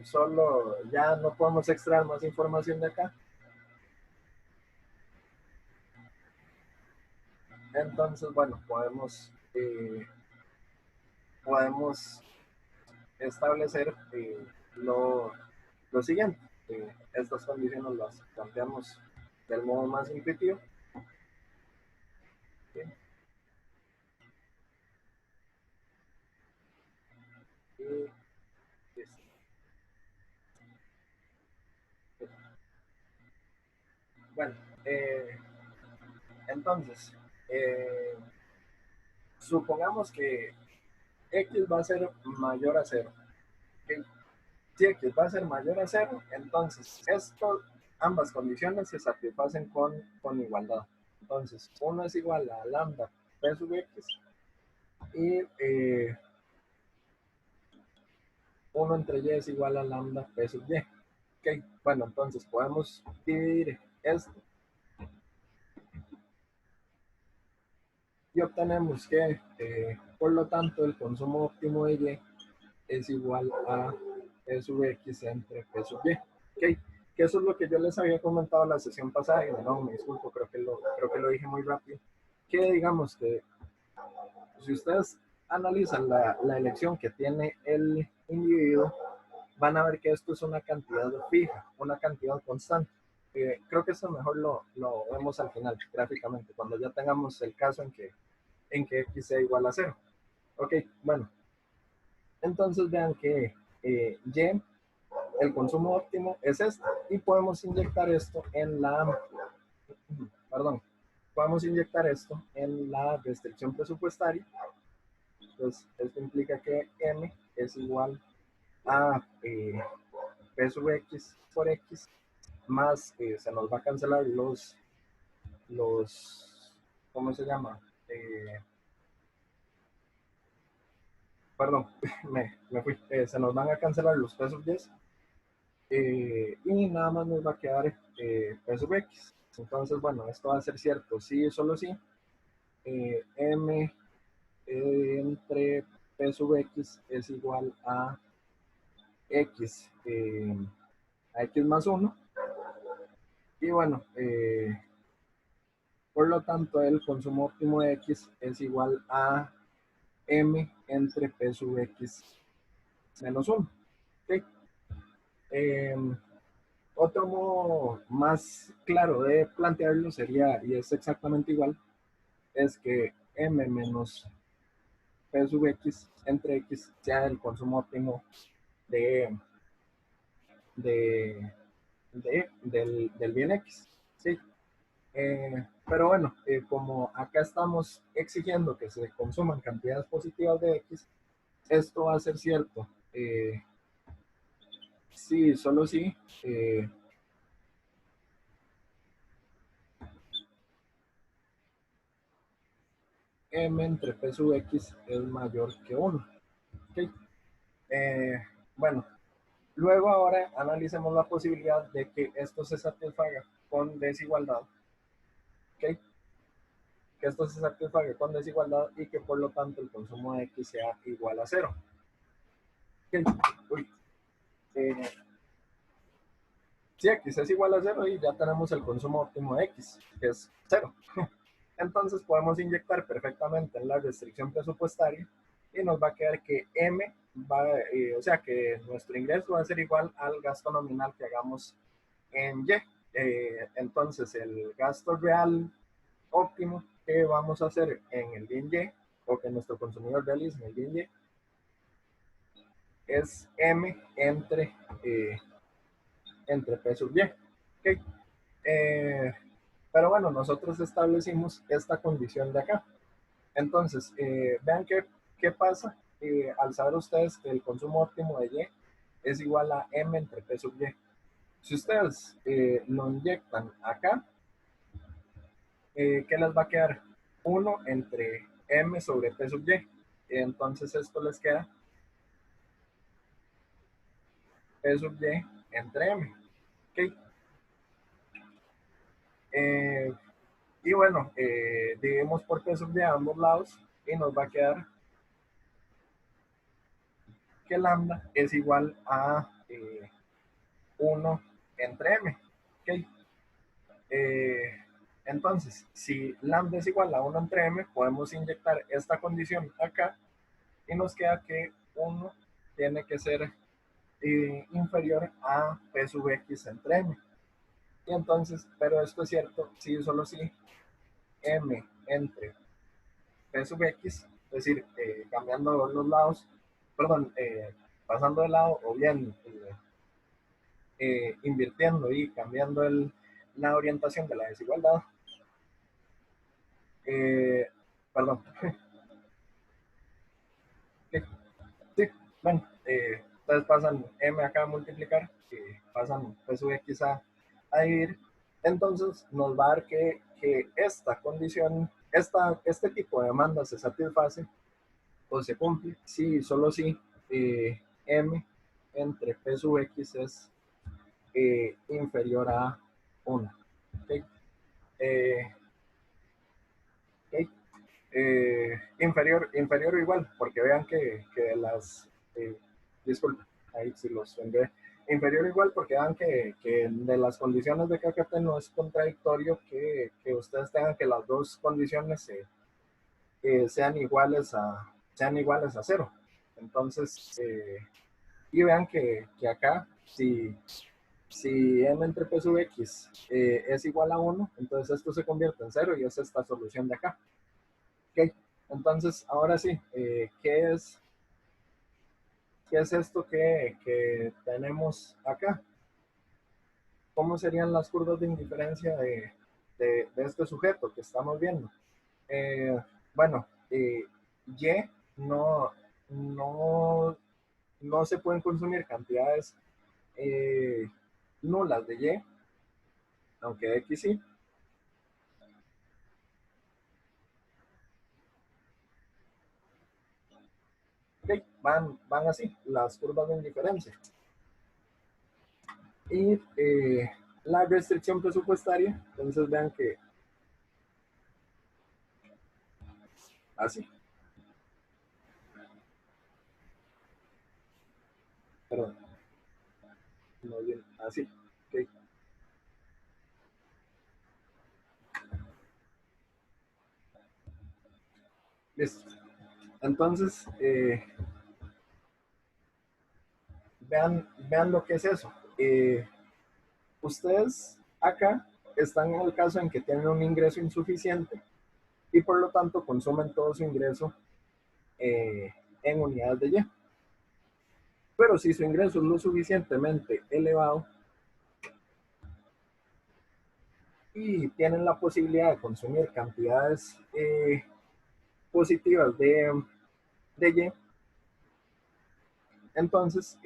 solo ya no podemos extraer más información de acá. Entonces, bueno, podemos establecer lo siguiente. Estas condiciones las planteamos del modo más intuitivo. ¿Sí? Y, bueno, entonces, eh, supongamos que X va a ser mayor a 0. ¿Okay? Si X va a ser mayor a 0, entonces ambas condiciones se satisfacen con igualdad. Entonces, 1 es igual a lambda p sub X y 1 entre Y es igual a lambda p sub Y. Okay. Bueno, entonces podemos dividir esto y obtenemos que, por lo tanto, el consumo óptimo de Y es igual a P sub X entre P sub Y. Okay. Que eso es lo que yo les había comentado en la sesión pasada, y no, me disculpo, creo que lo dije muy rápido. Que digamos que si ustedes analizan la elección que tiene el individuo, van a ver que esto es una cantidad fija, una cantidad constante. Creo que eso mejor lo vemos al final, gráficamente, cuando ya tengamos el caso en que X sea igual a 0. Ok, bueno, entonces vean que Y, el consumo óptimo es este, y podemos inyectar esto podemos inyectar esto en la restricción presupuestaria. Entonces, esto implica que M es igual a P sub X por X, más se nos va a cancelar ¿cómo se llama? Perdón, me fui. Se nos van a cancelar los P sub Y, y nada más nos va a quedar P sub X. Entonces, bueno, esto va a ser cierto, sí, solo sí. M entre P sub X es igual X, a X más 1. Y bueno, por lo tanto, el consumo óptimo de X es igual a M entre P sub X menos 1. ¿Okay? Otro modo más claro de plantearlo sería, y es exactamente igual, es que M menos P sub X entre X sea el consumo óptimo de, de, del bien X. ¿Sí? Pero bueno, como acá estamos exigiendo que se consuman cantidades positivas de X, esto va a ser cierto. Sí, solo sí. M entre P sub X es mayor que 1. ¿Okay? Bueno, luego ahora analicemos la posibilidad de que esto se satisfaga con desigualdad. ¿Okay? Que esto se satisfaga con desigualdad y que por lo tanto el consumo de X sea igual a 0. ¿Okay? Uy. Si X es igual a 0 y ya tenemos el consumo óptimo de X, que es 0. Entonces podemos inyectar perfectamente en la restricción presupuestaria y nos va a quedar que M va, o sea que nuestro ingreso va a ser igual al gasto nominal que hagamos en Y. Entonces el gasto real óptimo que vamos a hacer en el bien Y, o que nuestro consumidor realiza en el bien Y, es M entre P sub Y. ¿Okay? Pero bueno, nosotros establecimos esta condición de acá. Entonces, vean qué pasa al saber ustedes que el consumo óptimo de Y es igual a M entre P sub Y. Si ustedes lo inyectan acá, ¿qué les va a quedar? 1 entre M sobre P sub Y. Entonces esto les queda P sub Y entre M. ¿Okay? Y bueno, dividimos por P sub Y a ambos lados y nos va a quedar que lambda es igual a 1 entre M. ¿Okay? Entonces, si lambda es igual a 1 entre M, podemos inyectar esta condición acá y nos queda que 1 tiene que ser inferior a P sub X entre M. Y entonces, pero esto es cierto, si solo si M entre P sub X, es decir, cambiando los lados, perdón, pasando de lado o bien invirtiendo y cambiando la orientación de la desigualdad, eh, perdón, sí, bueno, entonces pasan M acá a multiplicar, pasan P sub X a dividir, entonces nos va a dar que esta condición, este tipo de demanda se satisface o se cumple si solo si M entre P sub X es inferior a 1. ¿Okay? Eh, ¿Okay? Inferior o igual, porque vean que disculpen, ahí sí los envié, inferior o igual, porque vean que de las condiciones de KKT no es contradictorio que ustedes tengan que las dos condiciones sean iguales a 0. Entonces, y vean que acá, si m entre p sub x es igual a 1, entonces esto se convierte en 0 y es esta solución de acá. ¿Okay? Entonces, ahora sí, ¿qué es esto que tenemos acá? ¿Cómo serían las curvas de indiferencia de este sujeto que estamos viendo? Bueno, Y no, no, no se pueden consumir cantidades nulas de Y, aunque X sí. Okay, van así, las curvas de indiferencia. Y la restricción presupuestaria, entonces vean que así, perdón, no bien, así, okay. Listo. Entonces, vean lo que es eso. Ustedes acá están en el caso en que tienen un ingreso insuficiente y por lo tanto consumen todo su ingreso eh, en unidades de Y. Pero si su ingreso es lo suficientemente elevado y tienen la posibilidad de consumir cantidades positivas de Y, entonces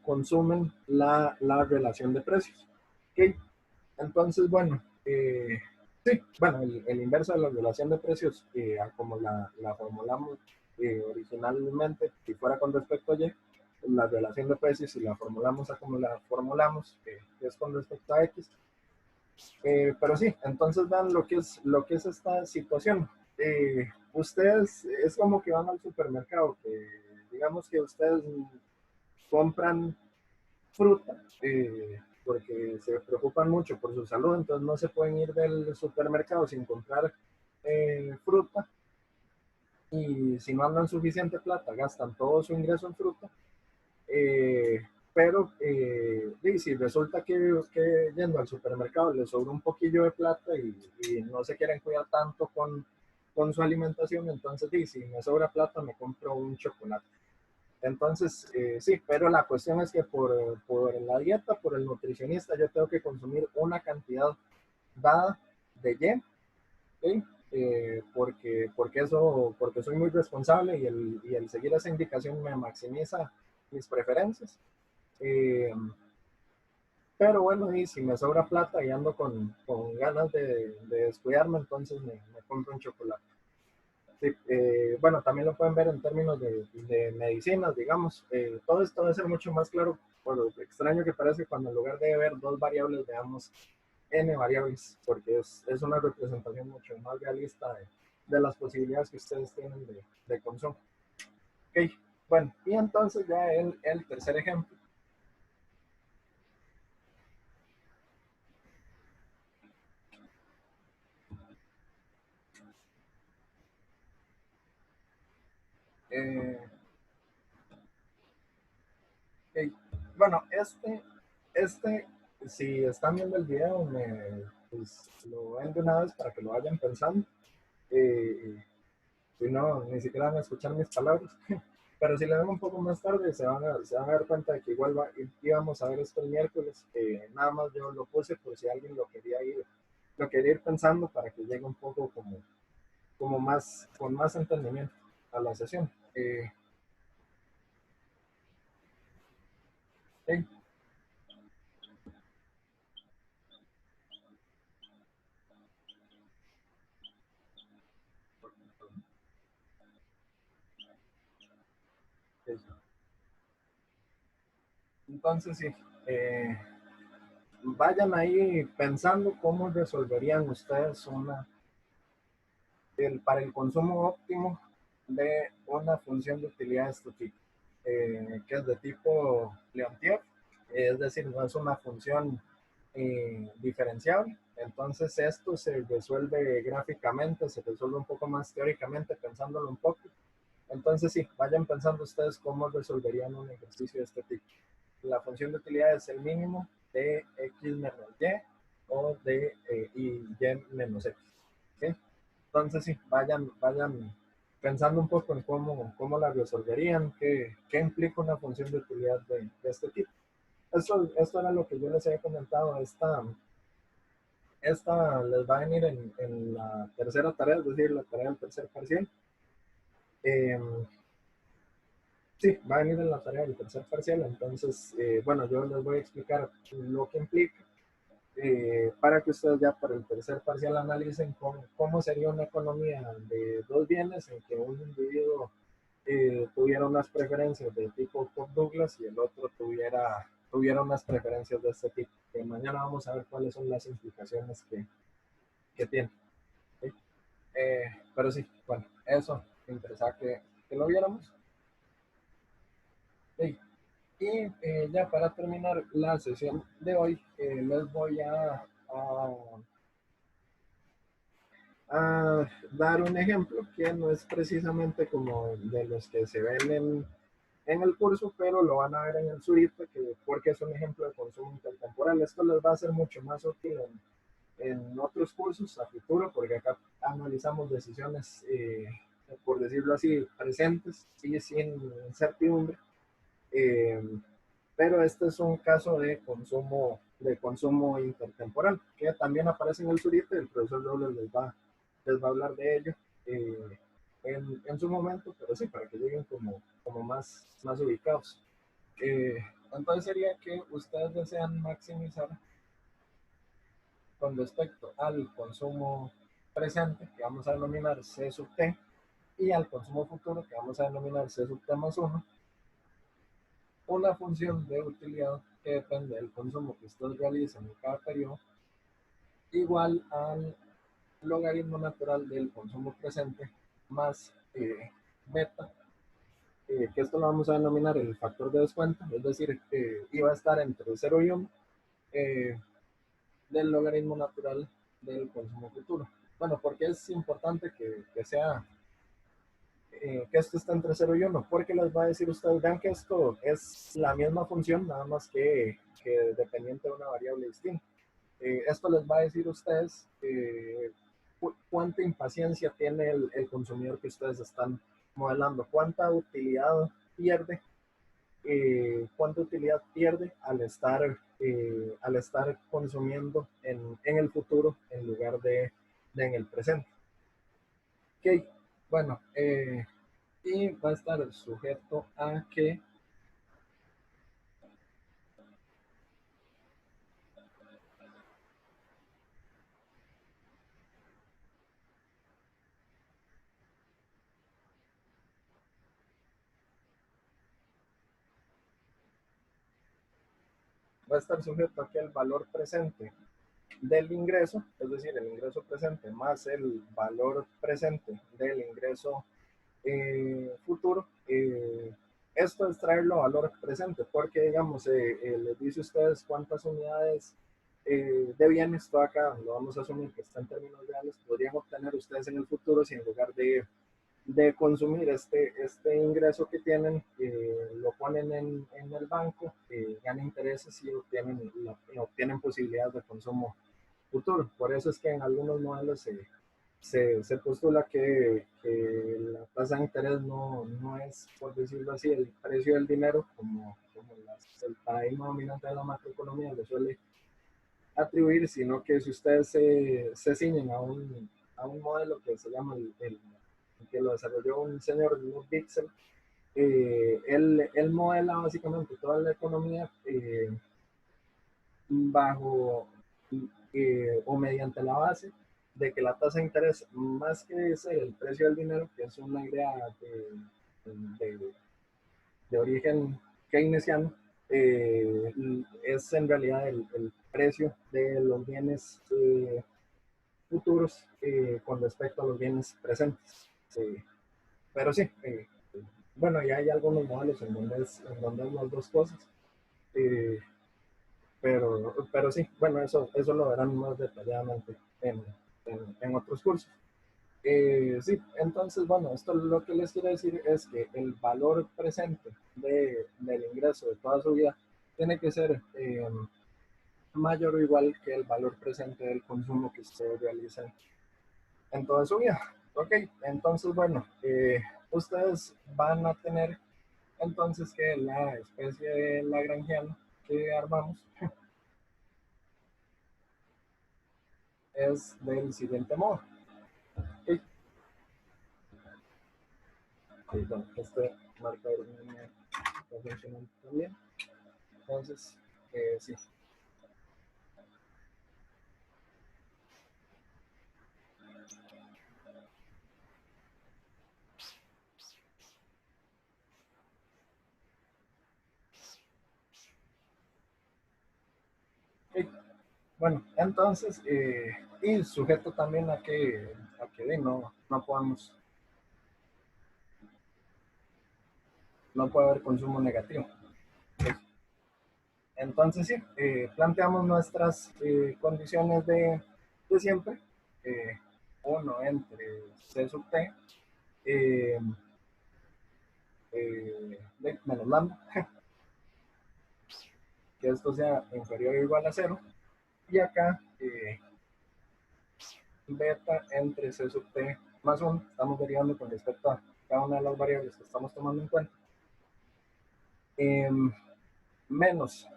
consumen la relación de precios. ¿Okay? Entonces, bueno, sí, bueno, el inverso de la relación de precios, como la formulamos originalmente, si fuera con respecto a Y, la relación de precios, si la formulamos a como la formulamos, que es con respecto a X. Pero sí, entonces vean lo que es esta situación. Ustedes es como que van al supermercado, que digamos que ustedes compran fruta, porque se preocupan mucho por su salud, entonces no se pueden ir del supermercado sin comprar fruta, y si no andan suficiente plata, gastan todo su ingreso en fruta, eh, pero si resulta que yendo al supermercado les sobra un poquillo de plata y no se quieren cuidar tanto con su alimentación, entonces si me sobra plata me compro un chocolate. Entonces, sí, pero la cuestión es que por la dieta, por el nutricionista, yo tengo que consumir una cantidad dada de Y, ¿okay? Porque soy muy responsable y el seguir esa indicación me maximiza mis preferencias. Eh, pero bueno, y si me sobra plata y ando con ganas de descuidarme, entonces me compro un chocolate. Sí, bueno, también lo pueden ver en términos de medicinas, digamos. Todo esto debe ser mucho más claro, por lo extraño que parece cuando en lugar de ver dos variables veamos n variables, porque es una representación mucho más realista de las posibilidades que ustedes tienen de consumo. Ok, bueno, y entonces ya el tercer ejemplo. Eh, ok, bueno, si están viendo el video, pues, lo ven de una vez para que lo vayan pensando. Eh, si no, ni siquiera van a escuchar mis palabras. Pero si le ven un poco más tarde, se van a dar cuenta de que igual íbamos a ver esto el miércoles. Nada más yo lo puse por si alguien lo quería ir pensando para que llegue un poco como más, con más entendimiento a la sesión. Okay. Entonces, sí, eh, vayan ahí pensando cómo resolverían ustedes para el consumo óptimo de una función de utilidad de este tipo, que es de tipo Leontief, es decir, no es una función diferenciable. Entonces esto se resuelve gráficamente, se resuelve un poco más teóricamente, pensándolo un poco. Entonces sí, vayan pensando ustedes cómo resolverían un ejercicio de este tipo. La función de utilidad es el mínimo de x menos y o de y menos x. ¿Sí? Entonces, sí, vayan pensando un poco en cómo la resolverían, qué implica una función de utilidad de este tipo. Esto era lo que yo les había comentado. Esta les va a venir en la tercera tarea, es decir, la tarea del tercer parcial. Eh, Sí, va a venir en la tarea del tercer parcial, entonces, bueno, yo les voy a explicar lo que implica para que ustedes ya para el tercer parcial analicen cómo sería una economía de dos bienes en que un individuo tuviera unas preferencias de tipo Cobb Douglas y el otro tuviera unas preferencias de este tipo. Que mañana vamos a ver cuáles son las implicaciones que tiene. ¿Sí? Pero sí, bueno, eso me interesaba que lo viéramos. Sí. Y ya para terminar la sesión de hoy, les voy a dar un ejemplo que no es precisamente como de los que se ven en el curso, pero lo van a ver en el surito, porque es un ejemplo de consumo intertemporal. Esto les va a ser mucho más útil en otros cursos a futuro, porque acá analizamos decisiones, por decirlo así, presentes y sin incertidumbre. Eh, pero este es un caso de consumo intertemporal, que también aparece en el surito y el profesor Robles les va a hablar de ello en su momento, pero sí, para que lleguen como más ubicados. Eh, entonces sería que ustedes desean maximizar con respecto al consumo presente, que vamos a denominar C sub T, y al consumo futuro, que vamos a denominar C sub T más 1, una función de utilidad que depende del consumo que ustedes realicen en cada periodo, igual al logaritmo natural del consumo presente más beta, que esto lo vamos a denominar el factor de descuento, es decir, que iba a estar entre 0 y 1 del logaritmo natural del consumo futuro. Bueno, porque es importante que esto esté entre 0 y 1, porque les va a decir ustedes, vean que esto es la misma función, nada más que dependiente de una variable distinta. Esto les va a decir a ustedes cuánta impaciencia tiene el consumidor que ustedes están modelando, cuánta utilidad pierde al estar consumiendo en el futuro en lugar de en el presente. Ok, bueno, y va a estar sujeto a que el valor presente del ingreso, es decir, el ingreso presente más el valor presente del ingreso futuro, esto es traerlo a valor presente, porque digamos, les dice a ustedes cuántas unidades de bienes, todo acá lo vamos a asumir que está en términos reales, podrían obtener ustedes en el futuro si en lugar de consumir este ingreso que tienen, lo ponen en el banco, ganan intereses y obtienen posibilidades de consumo futuro. Por eso es que en algunos modelos se postula que la tasa de interés no es, por decirlo así, el precio del dinero, como el paradigma dominante de la macroeconomía lo suele atribuir, sino que si ustedes se ciñen a un modelo que se llama que lo desarrolló un señor Bitzel, él modela básicamente toda la economía bajo o mediante la base de que la tasa de interés, más que ser el precio del dinero, que es una idea de, de origen keynesiano, es en realidad el precio de los bienes futuros con respecto a los bienes presentes. Pero sí, bueno, ya hay algunos modelos en donde es las dos cosas. Eh, pero sí, bueno, eso lo verán más detalladamente en otros cursos. Sí, entonces, bueno, esto lo que les quiero decir es que el valor presente del ingreso de toda su vida tiene que ser mayor o igual que el valor presente del consumo que ustedes realicen en toda su vida. Ok, entonces, bueno, ustedes van a tener entonces que la especie de Lagrangiano que armamos es del siguiente modo. Okay. Sí, bueno, marcador en línea está funcionando también. Entonces, sí. Okay. Bueno, entonces, y sujeto también a que no podamos, no puede haber consumo negativo. Entonces, sí, planteamos nuestras condiciones de siempre. 1 entre C sub T menos lambda, que esto sea inferior o igual a 0. Y acá, beta entre C sub T más 1. Estamos derivando con respecto a cada una de las variables que estamos tomando en cuenta. Menos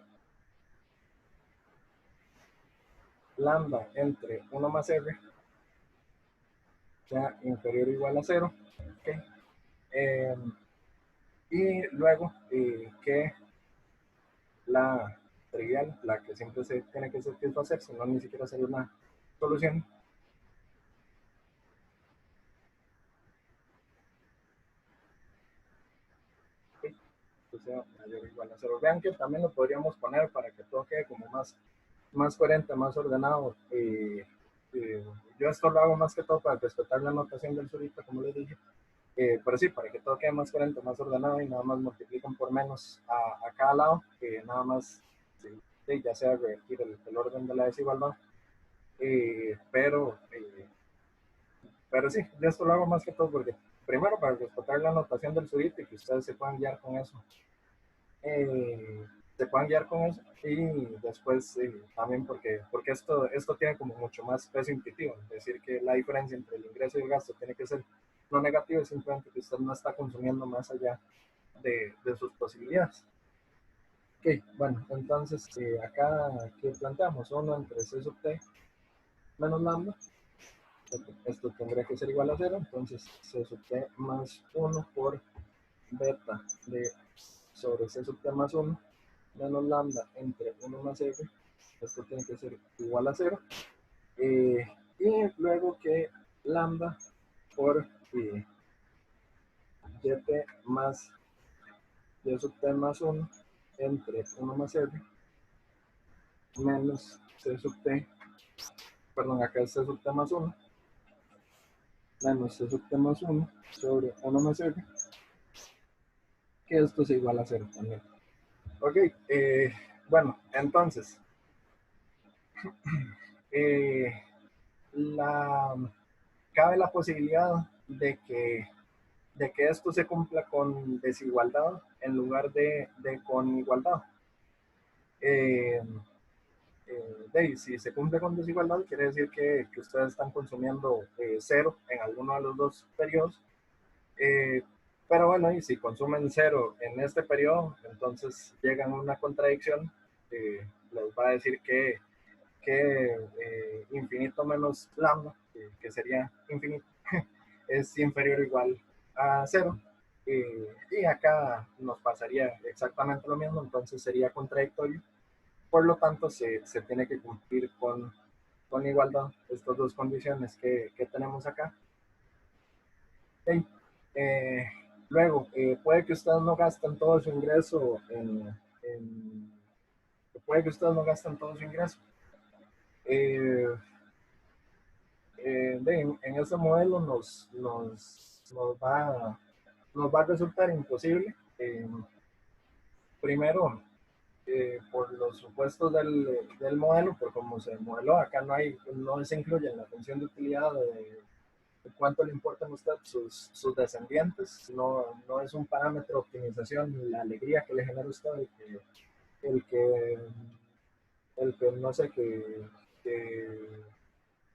lambda entre 1 más R sea inferior o igual a 0. Okay. Y luego que la trivial, la que siempre se tiene que satisfacer, si no ni siquiera sería una solución. Okay. O sea, mayor o igual a 0. Vean que también lo podríamos poner para que todo quede como más coherente, más ordenado. Yo esto lo hago más que todo para respetar la notación del surita, como les dije. Pero sí, para que todo quede más coherente, más ordenado y nada más multiplican por menos a cada lado, que nada más, sí, ya sea revertir el orden de la desigualdad. Pero sí, yo esto lo hago más que todo porque, primero, para respetar la notación del surito y que ustedes se puedan guiar con eso. Eh, se puedan guiar con eso y después también porque esto tiene como mucho más peso intuitivo, es decir, que la diferencia entre el ingreso y el gasto tiene que ser no negativo, es simplemente que usted no está consumiendo más allá de sus posibilidades. Ok, bueno, entonces acá, ¿qué planteamos? 1 entre C sub T menos lambda. Esto tendría que ser igual a 0, entonces C sub T más 1 por beta de sobre C sub T más 1 menos lambda entre 1 más F. Esto tiene que ser igual a 0. Y luego que lambda por YT más Y sub T más 1 entre 1 más R menos C sub T, perdón, acá es C sub T más 1, menos C sub T más 1 sobre 1 más R, que esto es igual a 0 también. Ok, bueno, entonces, eh, la, cabe la posibilidad de que esto se cumpla con desigualdad en lugar de con igualdad. Si se cumple con desigualdad, quiere decir que ustedes están consumiendo 0 en alguno de los dos periodos. Pero bueno, y si consumen 0 en este periodo, entonces llegan a una contradicción. Les va a decir que infinito menos lambda, que sería infinito, es inferior o igual a 0. Y acá nos pasaría exactamente lo mismo, entonces sería contradictorio. Por lo tanto, se tiene que cumplir con igualdad estas dos condiciones que tenemos acá. Okay. Eh, Luego, puede que ustedes no gasten todo su ingreso puede que ustedes no gasten todo su ingreso. Eh, en ese modelo nos va a resultar imposible. Primero, por los supuestos del modelo, por cómo se modeló, acá no se incluye en la función de utilidad de cuánto le importan a usted sus descendientes, no es un parámetro de optimización la alegría que le genera a usted el que, el que no sé, que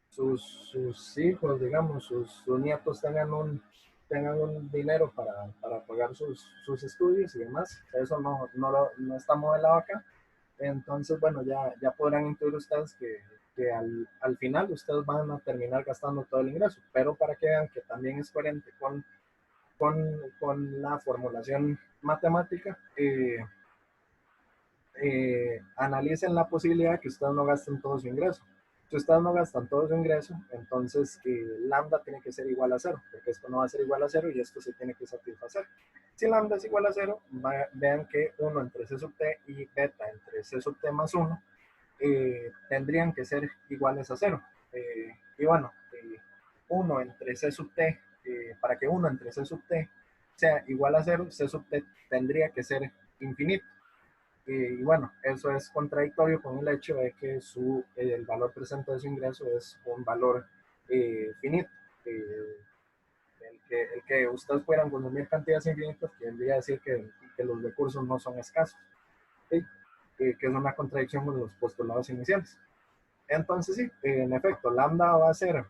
sus hijos, digamos, sus nietos tengan un dinero para pagar sus estudios y demás. Eso no está modelado acá. Entonces, bueno, ya podrán intuir ustedes que al final ustedes van a terminar gastando todo el ingreso, pero para que vean que también es coherente con la formulación matemática, analicen la posibilidad que ustedes no gasten todo su ingreso. Si ustedes no gastan todo su ingreso, entonces lambda tiene que ser igual a cero, porque esto no va a ser igual a cero y esto se tiene que satisfacer. Si lambda es igual a cero, vean que 1 entre c sub t y beta entre c sub t más 1 tendrían que ser iguales a cero. Y bueno, 1 entre c sub t, para que 1 entre c sub t sea igual a cero, c sub t tendría que ser infinito. Y bueno, eso es contradictorio con el hecho de que el valor presente de su ingreso es un valor finito. El que ustedes puedan consumir cantidades infinitas quiere decir que los recursos no son escasos, ¿sí? Que es una contradicción con los postulados iniciales. Entonces sí, en efecto, lambda va a ser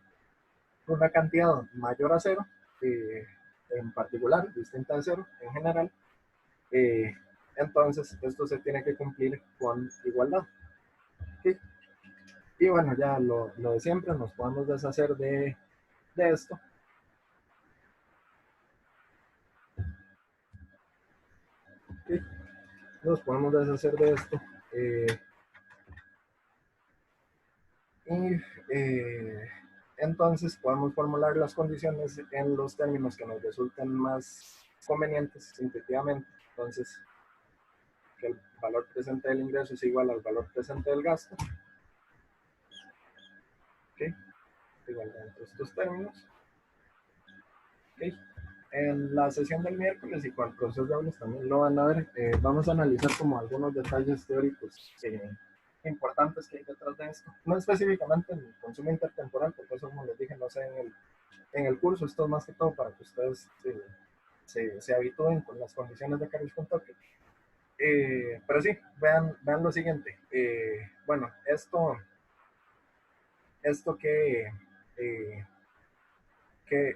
una cantidad mayor a cero, en particular, distinta de cero en general. Entonces esto se tiene que cumplir con igualdad. ¿Sí? Y bueno, ya lo de siempre, nos podemos deshacer de esto. ¿Sí? Nos podemos deshacer de esto. Y entonces podemos formular las condiciones en los términos que nos resulten más convenientes intuitivamente. Entonces, que el valor presente del ingreso es igual al valor presente del gasto. ¿Okay? Igual entre estos términos. ¿Okay? En la sesión del miércoles y con procesos de aulas también lo van a ver. Vamos a analizar como algunos detalles teóricos importantes que hay detrás de esto. No específicamente en el consumo intertemporal, porque eso, como les dije, no sé en el curso. Esto es más que todo para que ustedes se habitúen con las condiciones de cargos con toque. Pero sí, vean lo siguiente. Bueno, esto que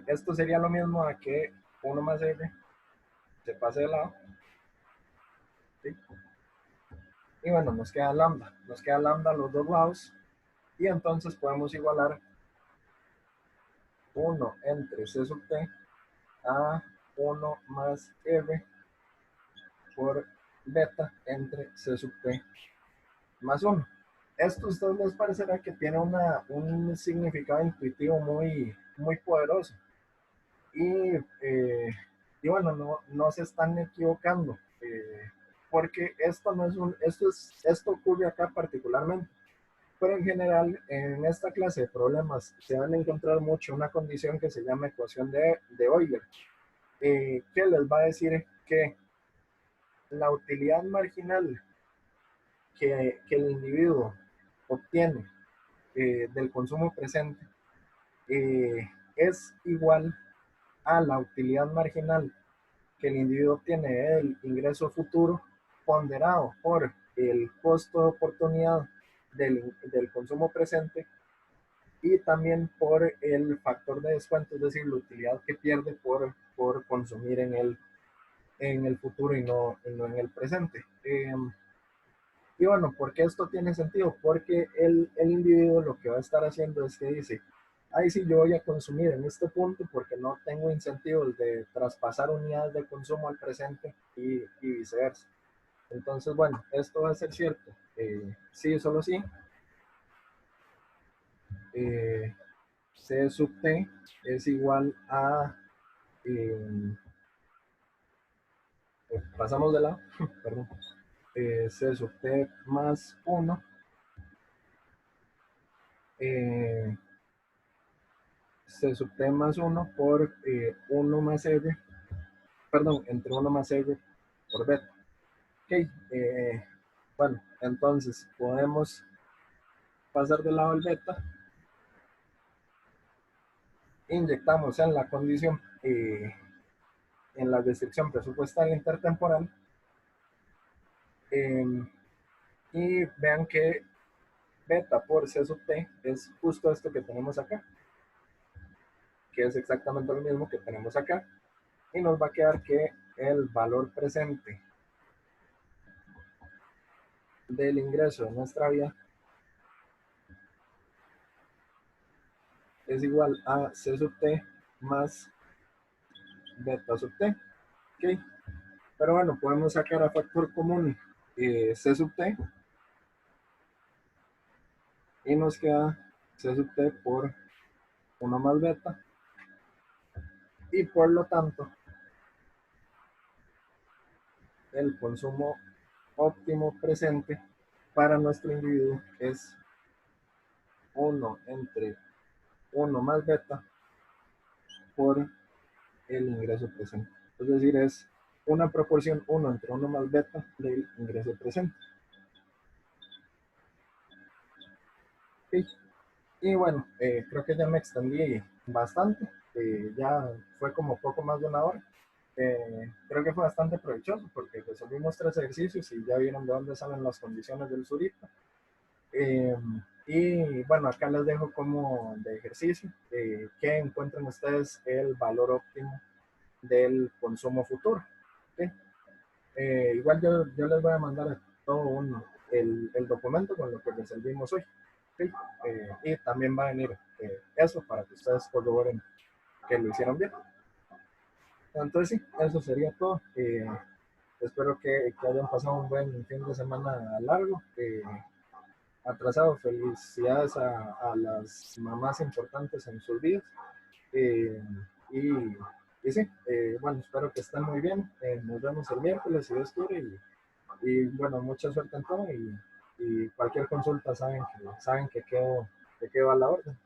esto sería lo mismo a que 1 más r se pase de lado. ¿Sí? Y bueno, nos queda lambda a los dos lados, y entonces podemos igualar 1 entre c sub t a 1 más r por beta entre c sub t más 1. Esto a ustedes les parecerá que tiene un significado intuitivo muy poderoso. Y bueno, no se están equivocando, porque esto no es esto ocurre acá particularmente. Pero en general, en esta clase de problemas se van a encontrar mucho una condición que se llama ecuación de Euler, que les va a decir que la utilidad marginal que el individuo obtiene del consumo presente es igual a la utilidad marginal que el individuo obtiene del ingreso futuro ponderado por el costo de oportunidad del consumo presente y también por el factor de descuento, es decir, la utilidad que pierde por consumir en el futuro y no en el presente. Y bueno, ¿por qué esto tiene sentido? Porque el individuo lo que va a estar haciendo es que dice, ahí sí yo voy a consumir en este punto porque no tengo incentivos de traspasar unidades de consumo al presente y viceversa. Entonces, bueno, esto va a ser cierto. Sí, solo sí. C sub t es igual a... pasamos de lado, perdón. C sub t más 1. C sub t más 1 por 1 más r, perdón, entre 1 más r por beta. Ok, bueno, entonces podemos pasar del lado del beta, inyectamos en la condición, en la restricción presupuestaria intertemporal, y vean que beta por C sub t es justo esto que tenemos acá, que es exactamente lo mismo que tenemos acá, y nos va a quedar que el valor presente del ingreso de nuestra vía es igual a C sub t más beta sub t. ¿Ok? Pero bueno, podemos sacar a factor común c sub t y nos queda c sub t por 1 más beta, y por lo tanto el consumo óptimo presente para nuestro individuo es 1 entre 1 más beta por el ingreso presente. Es decir, es una proporción 1 entre 1 más beta del ingreso presente. ¿Sí? Y bueno, creo que ya me extendí bastante. Ya fue como poco más de 1 hora. Creo que fue bastante provechoso porque resolvimos 3 ejercicios y ya vieron de dónde salen las condiciones del surito. Eh, y bueno, acá les dejo como de ejercicio que encuentren ustedes el valor óptimo del consumo futuro. ¿Sí? Igual yo les voy a mandar a todo el documento con lo que resolvimos hoy. ¿Sí? Y también va a venir eso para que ustedes corroboren que lo hicieron bien. Entonces sí, eso sería todo. Espero que hayan pasado un buen fin de semana largo. Atrasado, felicidades a las mamás importantes en sus vidas. Eh, y, y sí, bueno, espero que estén muy bien. Nos vemos el miércoles, si Dios quiere. Y bueno, mucha suerte en todo. Y cualquier consulta saben que quedo a la orden.